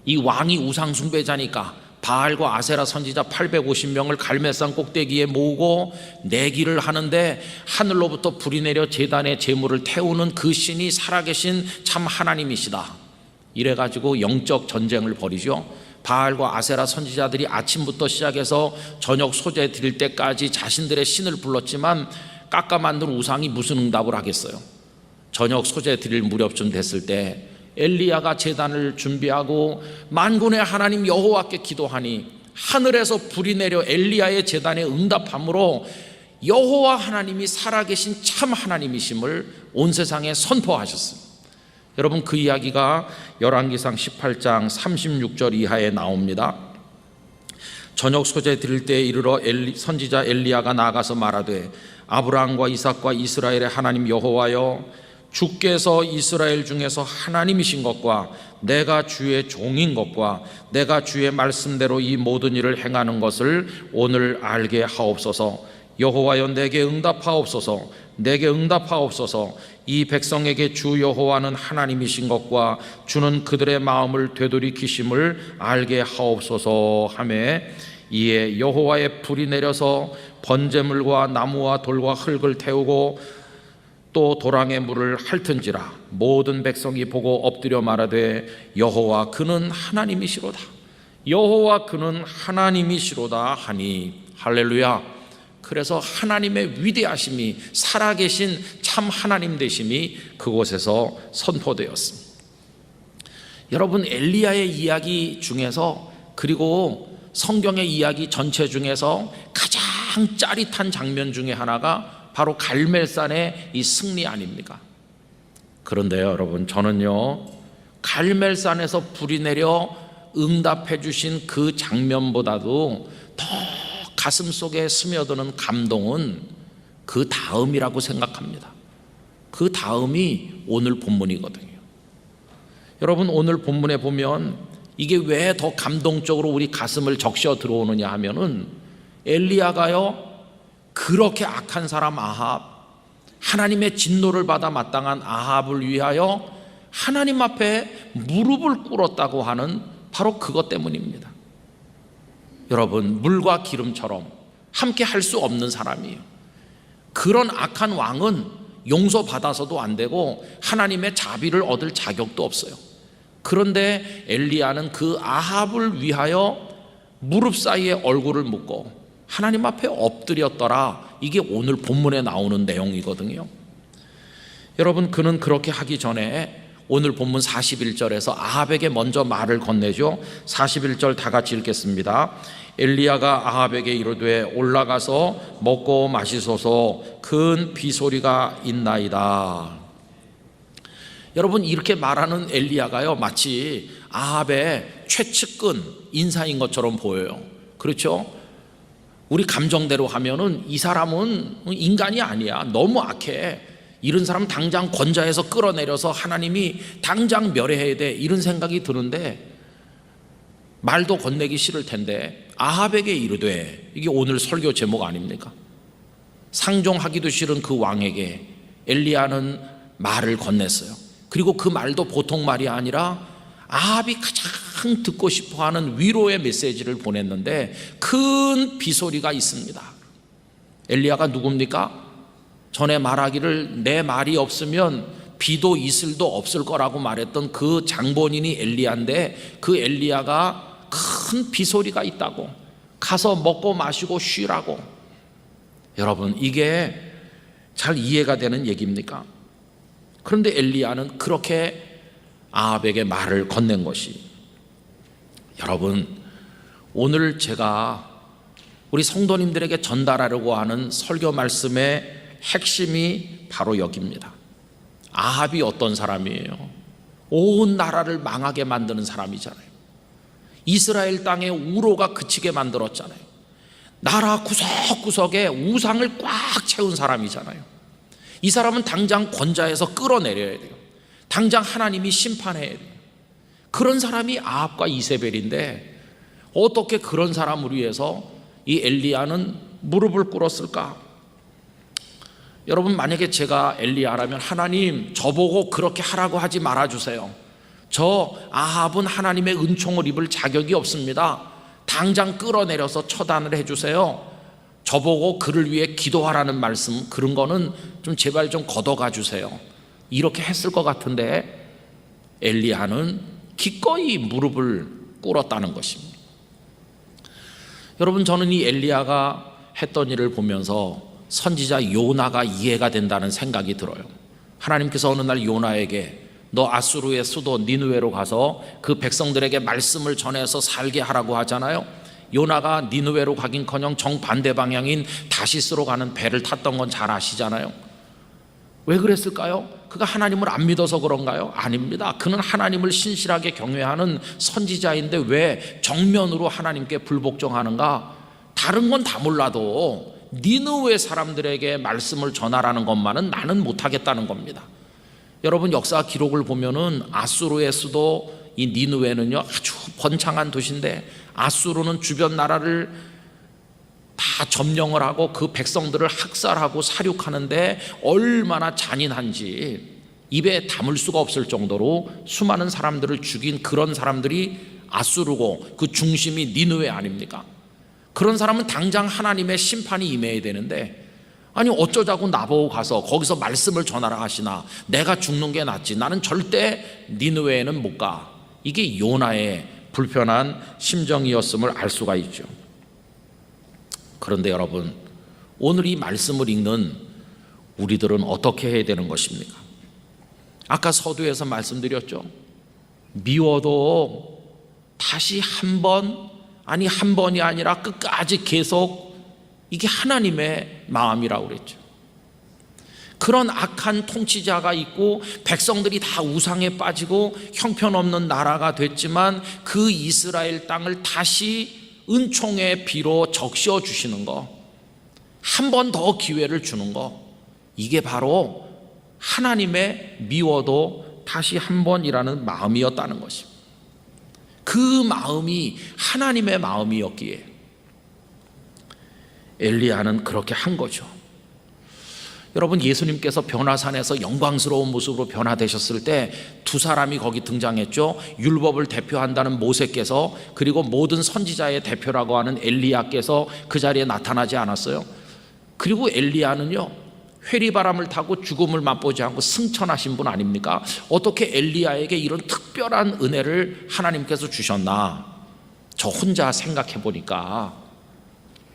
이 왕이 우상 숭배자니까 바알과 아세라 선지자 850명을 갈멜산 꼭대기에 모으고 내기를 하는데 하늘로부터 불이 내려 제단에 제물을 태우는 그 신이 살아계신 참 하나님이시다, 이래가지고 영적 전쟁을 벌이죠. 바알과 아세라 선지자들이 아침부터 시작해서 저녁 소재 드릴 때까지 자신들의 신을 불렀지만 깎아 만든 우상이 무슨 응답을 하겠어요. 저녁 소재 드릴 무렵쯤 됐을 때 엘리야가 제단을 준비하고 만군의 하나님 여호와께 기도하니 하늘에서 불이 내려 엘리야의 제단에 응답함으로 여호와 하나님이 살아계신 참 하나님이심을 온 세상에 선포하셨습니다. 여러분, 그 이야기가 열왕기상 18장 36절 이하에 나옵니다. 저녁 소재 드릴 때에 이르러 선지자 엘리야가 나가서 말하되 아브라함과 이삭과 이스라엘의 하나님 여호와여, 주께서 이스라엘 중에서 하나님이신 것과 내가 주의 종인 것과 내가 주의 말씀대로 이 모든 일을 행하는 것을 오늘 알게 하옵소서. 여호와여, 내게 응답하옵소서. 내게 응답하옵소서. 이 백성에게 주 여호와는 하나님이신 것과 주는 그들의 마음을 되돌이키심을 알게 하옵소서 하매, 이에 여호와의 불이 내려서 번제물과 나무와 돌과 흙을 태우고 또 도랑의 물을 핥은지라. 모든 백성이 보고 엎드려 말하되 여호와 그는 하나님이시로다, 여호와 그는 하나님이시로다 하니. 할렐루야. 그래서 하나님의 위대하심이, 살아계신 참 하나님 되심이 그곳에서 선포되었습니다. 여러분, 엘리야의 이야기 중에서, 그리고 성경의 이야기 전체 중에서 가장 짜릿한 장면 중에 하나가 바로 갈멜산의 이 승리 아닙니까? 그런데요, 여러분, 저는요, 갈멜산에서 불이 내려 응답해 주신 그 장면보다도 더 가슴 속에 스며드는 감동은 그 다음이라고 생각합니다. 그 다음이 오늘 본문이거든요. 여러분, 오늘 본문에 보면 이게 왜 더 감동적으로 우리 가슴을 적셔 들어오느냐 하면은, 엘리야가요, 그렇게 악한 사람 아합, 하나님의 진노를 받아 마땅한 아합을 위하여 하나님 앞에 무릎을 꿇었다고 하는 바로 그것 때문입니다. 여러분, 물과 기름처럼 함께 할 수 없는 사람이에요. 그런 악한 왕은 용서받아서도 안 되고 하나님의 자비를 얻을 자격도 없어요. 그런데 엘리야는 그 아합을 위하여 무릎 사이에 얼굴을 묻고 하나님 앞에 엎드렸더라. 이게 오늘 본문에 나오는 내용이거든요. 여러분, 그는 그렇게 하기 전에 오늘 본문 41절에서 아합에게 먼저 말을 건네죠. 41절 다 같이 읽겠습니다. 엘리야가 아합에게 이르되 올라가서 먹고 마시소서, 큰 비소리가 있나이다. 여러분, 이렇게 말하는 엘리야가요, 마치 아합의 최측근 인사인 것처럼 보여요. 그렇죠? 우리 감정대로 하면은 이 사람은 인간이 아니야, 너무 악해, 이런 사람 당장 권좌에서 끌어내려서 하나님이 당장 멸해야 돼, 이런 생각이 드는데, 말도 건네기 싫을 텐데 아합에게 이르되, 이게 오늘 설교 제목 아닙니까? 상종하기도 싫은 그 왕에게 엘리야는 말을 건넸어요. 그리고 그 말도 보통 말이 아니라 아합이 가장 듣고 싶어하는 위로의 메시지를 보냈는데, 큰 비소리가 있습니다. 엘리야가 누굽니까? 전에 말하기를 내 말이 없으면 비도 이슬도 없을 거라고 말했던 그 장본인이 엘리야인데, 그 엘리야가 큰 비소리가 있다고, 가서 먹고 마시고 쉬라고. 여러분, 이게 잘 이해가 되는 얘기입니까? 그런데 엘리야는 그렇게 아합에게 말을 건넨 것이, 여러분, 오늘 제가 우리 성도님들에게 전달하려고 하는 설교 말씀의 핵심이 바로 여기입니다. 아합이 어떤 사람이에요? 온 나라를 망하게 만드는 사람이잖아요. 이스라엘 땅에 우로가 그치게 만들었잖아요. 나라 구석구석에 우상을 꽉 채운 사람이잖아요. 이 사람은 당장 권좌에서 끌어내려야 돼요. 당장 하나님이 심판해야 돼요. 그런 사람이 아합과 이세벨인데, 어떻게 그런 사람을 위해서 이 엘리야는 무릎을 꿇었을까? 여러분, 만약에 제가 엘리야라면, 하나님, 저보고 그렇게 하라고 하지 말아주세요. 저 아합은 하나님의 은총을 입을 자격이 없습니다. 당장 끌어내려서 처단을 해주세요. 저보고 그를 위해 기도하라는 말씀, 그런 거는 좀 제발 좀 걷어가 주세요. 이렇게 했을 것 같은데, 엘리야는 기꺼이 무릎을 꿇었다는 것입니다. 여러분, 저는 이 엘리야가 했던 일을 보면서 선지자 요나가 이해가 된다는 생각이 들어요. 하나님께서 어느 날 요나에게 너 아수르의 수도 니느웨로 가서 그 백성들에게 말씀을 전해서 살게 하라고 하잖아요. 요나가 니느웨로 가긴커녕 정반대 방향인 다시스로 가는 배를 탔던 건 잘 아시잖아요. 왜 그랬을까요? 그가 하나님을 안 믿어서 그런가요? 아닙니다. 그는 하나님을 신실하게 경외하는 선지자인데 왜 정면으로 하나님께 불복종하는가? 다른 건 다 몰라도 니느웨 사람들에게 말씀을 전하라는 것만은 나는 못하겠다는 겁니다. 여러분, 역사 기록을 보면은 아수르의 수도 이 니느웨는요, 아주 번창한 도시인데, 아수르는 주변 나라를 다 점령을 하고 그 백성들을 학살하고 사륙하는데 얼마나 잔인한지 입에 담을 수가 없을 정도로 수많은 사람들을 죽인 그런 사람들이 아수르고, 그 중심이 니느웨 아닙니까? 그런 사람은 당장 하나님의 심판이 임해야 되는데, 아니 어쩌자고 나보고 가서 거기서 말씀을 전하라 하시나, 내가 죽는 게 낫지, 나는 절대 니느웨에는 못 가. 이게 요나의 불편한 심정이었음을 알 수가 있죠. 그런데 여러분, 오늘 이 말씀을 읽는 우리들은 어떻게 해야 되는 것입니까? 아까 서두에서 말씀드렸죠. 미워도 다시 한 번이 아니라 끝까지 계속, 이게 하나님의 마음이라고 그랬죠. 그런 악한 통치자가 있고 백성들이 다 우상에 빠지고 형편없는 나라가 됐지만 그 이스라엘 땅을 다시 은총의 비로 적셔 주시는 거, 한 번 더 기회를 주는 거, 이게 바로 하나님의 미워도 다시 한 번이라는 마음이었다는 것입니다. 그 마음이 하나님의 마음이었기에 엘리야는 그렇게 한 거죠. 여러분, 예수님께서 변화산에서 영광스러운 모습으로 변화되셨을 때 두 사람이 거기 등장했죠. 율법을 대표한다는 모세께서, 그리고 모든 선지자의 대표라고 하는 엘리야께서 그 자리에 나타나지 않았어요. 그리고 엘리야는요, 회리바람을 타고 죽음을 맛보지 않고 승천하신 분 아닙니까? 어떻게 엘리야에게 이런 특별한 은혜를 하나님께서 주셨나? 저 혼자 생각해 보니까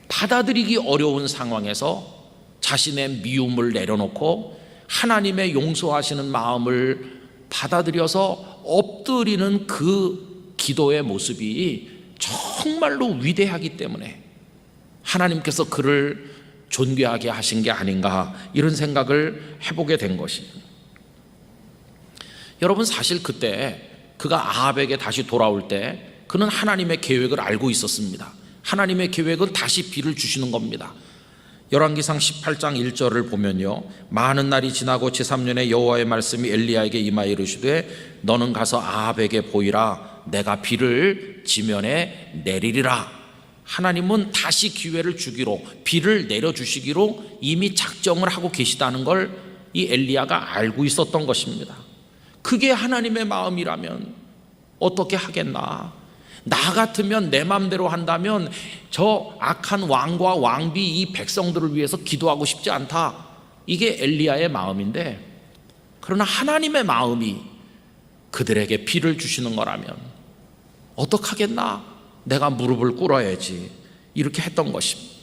받아들이기 어려운 상황에서 자신의 미움을 내려놓고 하나님의 용서하시는 마음을 받아들여서 엎드리는 그 기도의 모습이 정말로 위대하기 때문에 하나님께서 그를 존귀하게 하신 게 아닌가, 이런 생각을 해보게 된 것입니다. 여러분, 사실 그때 그가 아합에게 다시 돌아올 때 그는 하나님의 계획을 알고 있었습니다. 하나님의 계획은 다시 비를 주시는 겁니다. 열왕기상 18장 1절을 보면요, 많은 날이 지나고 제3년에 여호와의 말씀이 엘리야에게 임하여 이르시되 너는 가서 아합에게 보이라. 내가 비를 지면에 내리리라. 하나님은 다시 기회를 주기로, 비를 내려주시기로 이미 작정을 하고 계시다는 걸 이 엘리야가 알고 있었던 것입니다. 그게 하나님의 마음이라면 어떻게 하겠나? 나 같으면 내 마음대로 한다면 저 악한 왕과 왕비 이 백성들을 위해서 기도하고 싶지 않다. 이게 엘리야의 마음인데, 그러나 하나님의 마음이 그들에게 비를 주시는 거라면 어떡하겠나? 내가 무릎을 꿇어야지. 이렇게 했던 것입니다.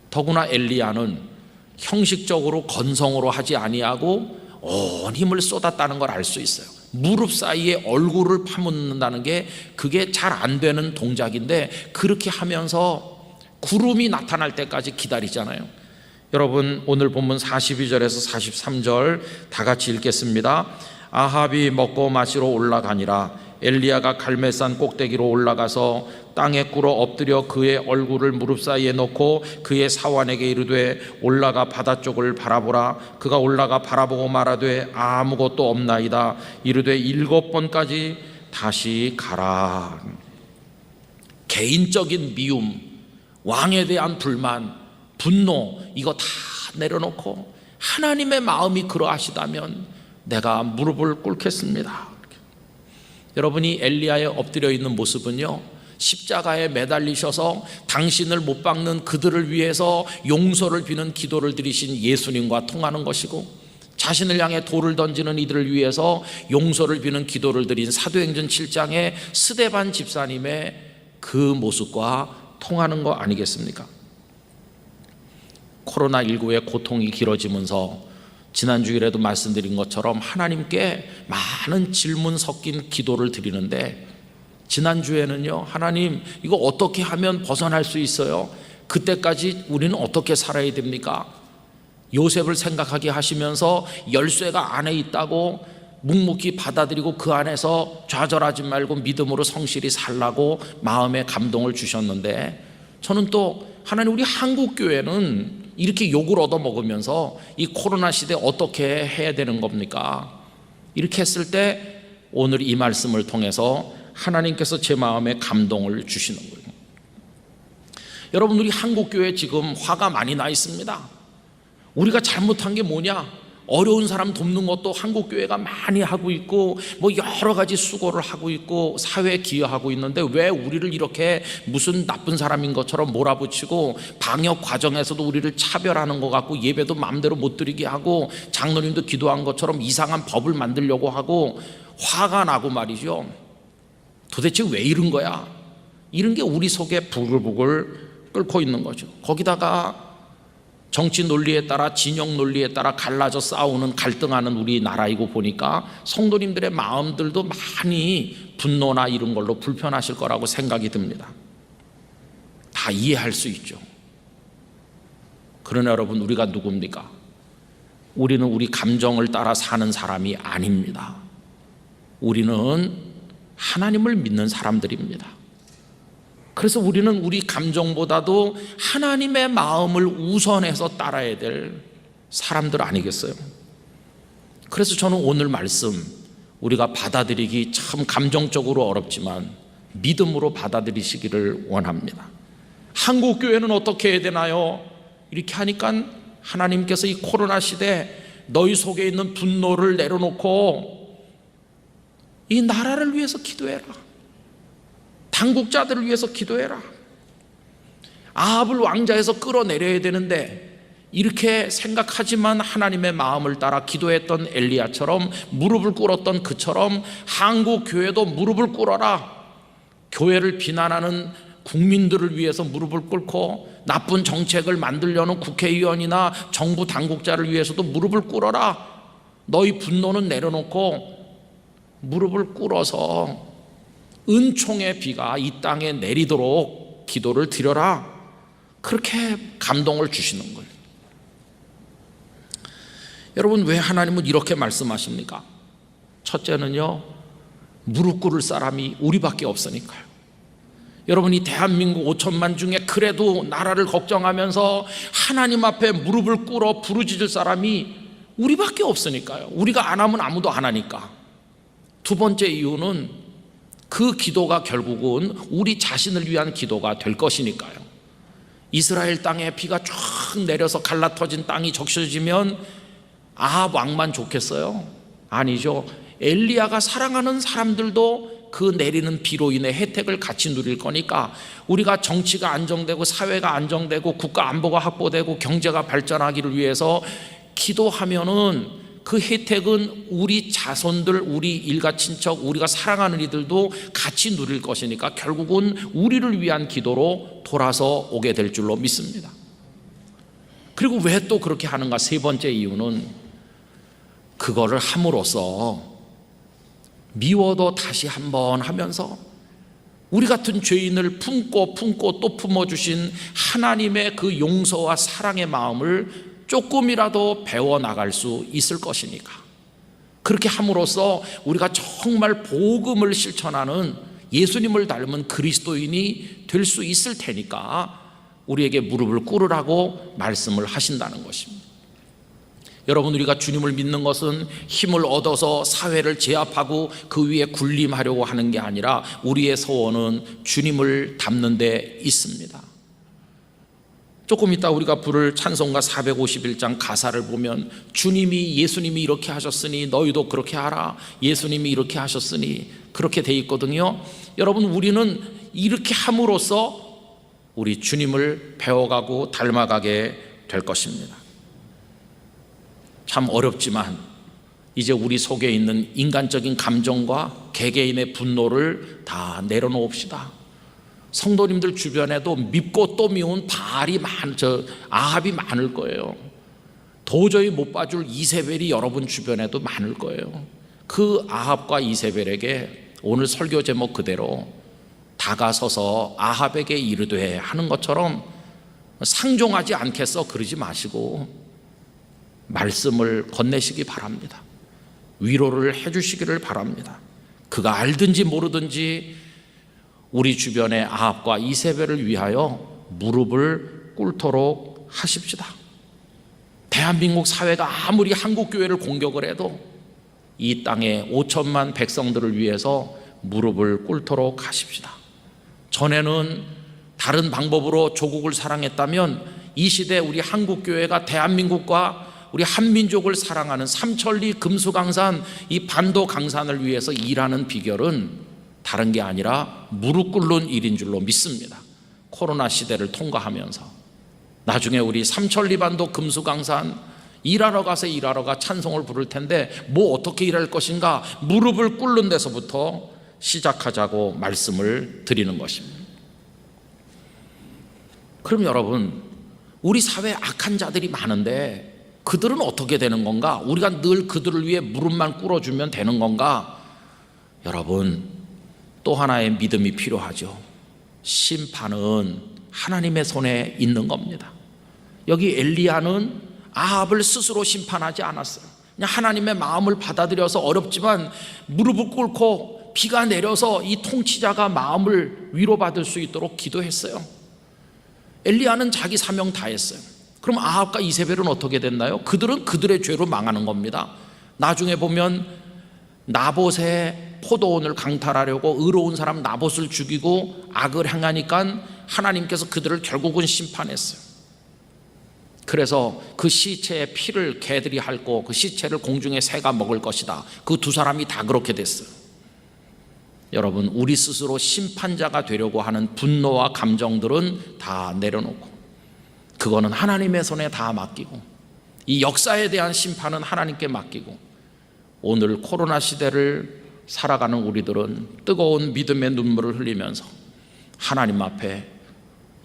더구나 엘리야는 형식적으로 건성으로 하지 아니하고 온 힘을 쏟았다는 걸 알 수 있어요. 무릎 사이에 얼굴을 파묻는다는 게 그게 잘 안 되는 동작인데 그렇게 하면서 구름이 나타날 때까지 기다리잖아요. 여러분, 오늘 본문 42절에서 43절 다 같이 읽겠습니다. 아합이 먹고 마시러 올라가니라. 엘리야가 갈멜산 꼭대기로 올라가서 땅에 꿇어 엎드려 그의 얼굴을 무릎 사이에 놓고 그의 사환에게 이르되 올라가 바다 쪽을 바라보라. 그가 올라가 바라보고 말하되 아무것도 없나이다. 이르되 7번까지 다시 가라. 개인적인 미움, 왕에 대한 불만, 분노, 이거 다 내려놓고 하나님의 마음이 그러하시다면 내가 무릎을 꿇겠습니다. 여러분이 엘리야의 엎드려 있는 모습은요, 십자가에 매달리셔서 당신을 못 박는 그들을 위해서 용서를 비는 기도를 드리신 예수님과 통하는 것이고, 자신을 향해 돌을 던지는 이들을 위해서 용서를 비는 기도를 드린 사도행전 7장의 스데반 집사님의 그 모습과 통하는 거 아니겠습니까? 코로나19의 고통이 길어지면서 지난 주일에도 말씀드린 것처럼 하나님께 많은 질문 섞인 기도를 드리는데, 지난주에는요, 하나님 이거 어떻게 하면 벗어날 수 있어요? 그때까지 우리는 어떻게 살아야 됩니까? 요셉을 생각하게 하시면서 열쇠가 안에 있다고 묵묵히 받아들이고 그 안에서 좌절하지 말고 믿음으로 성실히 살라고 마음의 감동을 주셨는데, 저는 또 하나님, 우리 한국교회는 이렇게 욕을 얻어먹으면서 이 코로나 시대에 어떻게 해야 되는 겁니까? 이렇게 했을 때 오늘 이 말씀을 통해서 하나님께서 제 마음에 감동을 주시는 거예요. 여러분, 우리 한국교회 지금 화가 많이 나 있습니다. 우리가 잘못한 게 뭐냐? 어려운 사람 돕는 것도 한국교회가 많이 하고 있고 뭐 여러 가지 수고를 하고 있고 사회에 기여하고 있는데, 왜 우리를 이렇게 무슨 나쁜 사람인 것처럼 몰아붙이고 방역 과정에서도 우리를 차별하는 것 같고 예배도 마음대로 못 드리게 하고 장로님도 기도한 것처럼 이상한 법을 만들려고 하고 화가 나고 말이죠. 도대체 왜 이런 거야? 이런 게 우리 속에 부글부글 끓고 있는 거죠. 거기다가 정치 논리에 따라, 진영 논리에 따라 갈라져 싸우는, 갈등하는 우리나라이고 보니까 성도님들의 마음들도 많이 분노나 이런 걸로 불편하실 거라고 생각이 듭니다. 다 이해할 수 있죠. 그러나 여러분, 우리가 누굽니까? 우리는 우리 감정을 따라 사는 사람이 아닙니다. 우리는 하나님을 믿는 사람들입니다. 그래서 우리는 우리 감정보다도 하나님의 마음을 우선해서 따라야 될 사람들 아니겠어요? 그래서 저는 오늘 말씀 우리가 받아들이기 참 감정적으로 어렵지만 믿음으로 받아들이시기를 원합니다. 한국교회는 어떻게 해야 되나요? 이렇게 하니까 하나님께서 이 코로나 시대 너희 속에 있는 분노를 내려놓고 이 나라를 위해서 기도해라. 당국자들을 위해서 기도해라. 아합을 왕자에서 끌어내려야 되는데 이렇게 생각하지만 하나님의 마음을 따라 기도했던 엘리야처럼, 무릎을 꿇었던 그처럼 한국 교회도 무릎을 꿇어라. 교회를 비난하는 국민들을 위해서 무릎을 꿇고 나쁜 정책을 만들려는 국회의원이나 정부 당국자를 위해서도 무릎을 꿇어라. 너희 분노는 내려놓고 무릎을 꿇어서 은총의 비가 이 땅에 내리도록 기도를 드려라. 그렇게 감동을 주시는 거예요. 여러분, 왜 하나님은 이렇게 말씀하십니까? 첫째는요, 무릎 꿇을 사람이 우리밖에 없으니까요. 여러분, 이 대한민국 5천만 중에 그래도 나라를 걱정하면서 하나님 앞에 무릎을 꿇어 부르짖을 사람이 우리밖에 없으니까요. 우리가 안 하면 아무도 안 하니까. 두 번째 이유는 그 기도가 결국은 우리 자신을 위한 기도가 될 것이니까요. 이스라엘 땅에 비가 쫙 내려서 갈라터진 땅이 적셔지면 아합 왕만 좋겠어요? 아니죠. 엘리야가 사랑하는 사람들도 그 내리는 비로 인해 혜택을 같이 누릴 거니까 우리가 정치가 안정되고 사회가 안정되고 국가 안보가 확보되고 경제가 발전하기를 위해서 기도하면은 그 혜택은 우리 자손들, 우리 일가 친척, 우리가 사랑하는 이들도 같이 누릴 것이니까 결국은 우리를 위한 기도로 돌아서 오게 될 줄로 믿습니다. 그리고 왜 또 그렇게 하는가? 세 번째 이유는 그거를 함으로써 미워도 다시 한번 하면서 우리 같은 죄인을 품고 또 품어주신 하나님의 그 용서와 사랑의 마음을 조금이라도 배워나갈 수 있을 것이니까, 그렇게 함으로써 우리가 정말 복음을 실천하는 예수님을 닮은 그리스도인이 될 수 있을 테니까 우리에게 무릎을 꿇으라고 말씀을 하신다는 것입니다. 여러분, 우리가 주님을 믿는 것은 힘을 얻어서 사회를 제압하고 그 위에 군림하려고 하는 게 아니라 우리의 소원은 주님을 닮는 데 있습니다. 조금 이따 우리가 부를 찬송가 451장 가사를 보면 주님이, 예수님이 이렇게 하셨으니 너희도 그렇게 하라, 예수님이 이렇게 하셨으니 그렇게 돼 있거든요. 여러분, 우리는 이렇게 함으로써 우리 주님을 배워가고 닮아가게 될 것입니다. 참 어렵지만 이제 우리 속에 있는 인간적인 감정과 개개인의 분노를 다 내려놓읍시다. 성도님들 주변에도 밉고 또 미운 아합이 많을 거예요. 도저히 못 봐줄 이세벨이 여러분 주변에도 많을 거예요. 그 아합과 이세벨에게 오늘 설교 제목 그대로 다가서서 아합에게 이르되 하는 것처럼 상종하지 않겠어 그러지 마시고 말씀을 건네시기 바랍니다. 위로를 해주시기를 바랍니다. 그가 알든지 모르든지 우리 주변의 아합과 이세벨을 위하여 무릎을 꿇도록 하십시다. 대한민국 사회가 아무리 한국교회를 공격을 해도 이 땅의 5천만 백성들을 위해서 무릎을 꿇도록 하십시다. 전에는 다른 방법으로 조국을 사랑했다면 이 시대 우리 한국교회가 대한민국과 우리 한민족을 사랑하는 삼천리 금수강산, 이 반도 강산을 위해서 일하는 비결은 다른 게 아니라 무릎 꿇는 일인 줄로 믿습니다. 코로나 시대를 통과하면서 나중에 우리 삼천리 반도 금수강산 일하러 가 찬송을 부를 텐데 뭐 어떻게 일할 것인가? 무릎을 꿇는 데서부터 시작하자고 말씀을 드리는 것입니다. 그럼 여러분, 우리 사회에 악한 자들이 많은데 그들은 어떻게 되는 건가? 우리가 늘 그들을 위해 무릎만 꿇어주면 되는 건가? 여러분, 또 하나의 믿음이 필요하죠. 심판은 하나님의 손에 있는 겁니다. 여기 엘리야는 아합을 스스로 심판하지 않았어요. 그냥 하나님의 마음을 받아들여서 어렵지만 무릎을 꿇고 비가 내려서 이 통치자가 마음을 위로받을 수 있도록 기도했어요. 엘리야는 자기 사명 다 했어요. 그럼 아합과 이세벨은 어떻게 됐나요? 그들은 그들의 죄로 망하는 겁니다. 나중에 보면 나봇의 포도원을 강탈하려고 의로운 사람 나봇을 죽이고 악을 행하니까 하나님께서 그들을 결국은 심판했어요. 그래서 그 시체의 피를 개들이 핥고 그 시체를 공중에 새가 먹을 것이다. 그 두 사람이 다 그렇게 됐어요. 여러분, 우리 스스로 심판자가 되려고 하는 분노와 감정들은 다 내려놓고 그거는 하나님의 손에 다 맡기고 이 역사에 대한 심판은 하나님께 맡기고 오늘 코로나 시대를 살아가는 우리들은 뜨거운 믿음의 눈물을 흘리면서 하나님 앞에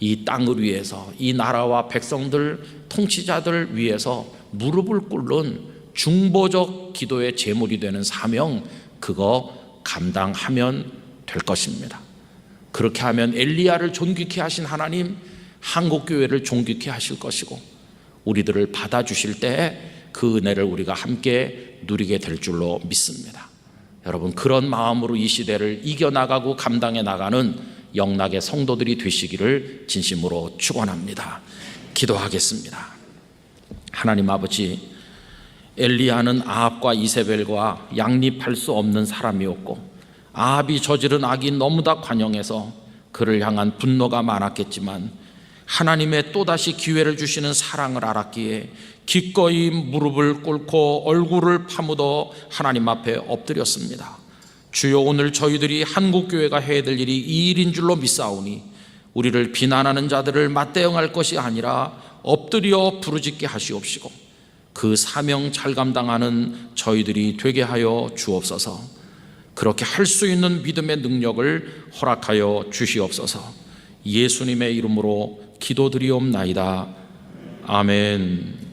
이 땅을 위해서 이 나라와 백성들 통치자들 위해서 무릎을 꿇는 중보적 기도의 제물이 되는 사명, 그거 감당하면 될 것입니다. 그렇게 하면 엘리야를 존귀케 하신 하나님 한국교회를 존귀케 하실 것이고 우리들을 받아주실 때 그 은혜를 우리가 함께 누리게 될 줄로 믿습니다. 여러분, 그런 마음으로 이 시대를 이겨나가고 감당해 나가는 영락의 성도들이 되시기를 진심으로 축원합니다. 기도하겠습니다. 하나님 아버지, 엘리야는 아합과 이세벨과 양립할 수 없는 사람이었고 아합이 저지른 악이 너무나 관영해서 그를 향한 분노가 많았겠지만 하나님의 또다시 기회를 주시는 사랑을 알았기에 기꺼이 무릎을 꿇고 얼굴을 파묻어 하나님 앞에 엎드렸습니다. 주여, 오늘 저희들이 한국교회가 해야 될 일이 이 일인 줄로 믿사오니 우리를 비난하는 자들을 맞대응할 것이 아니라 엎드려 부르짖게 하시옵시고 그 사명 잘 감당하는 저희들이 되게 하여 주옵소서. 그렇게 할 수 있는 믿음의 능력을 허락하여 주시옵소서. 예수님의 이름으로 기도드리옵나이다. 아멘.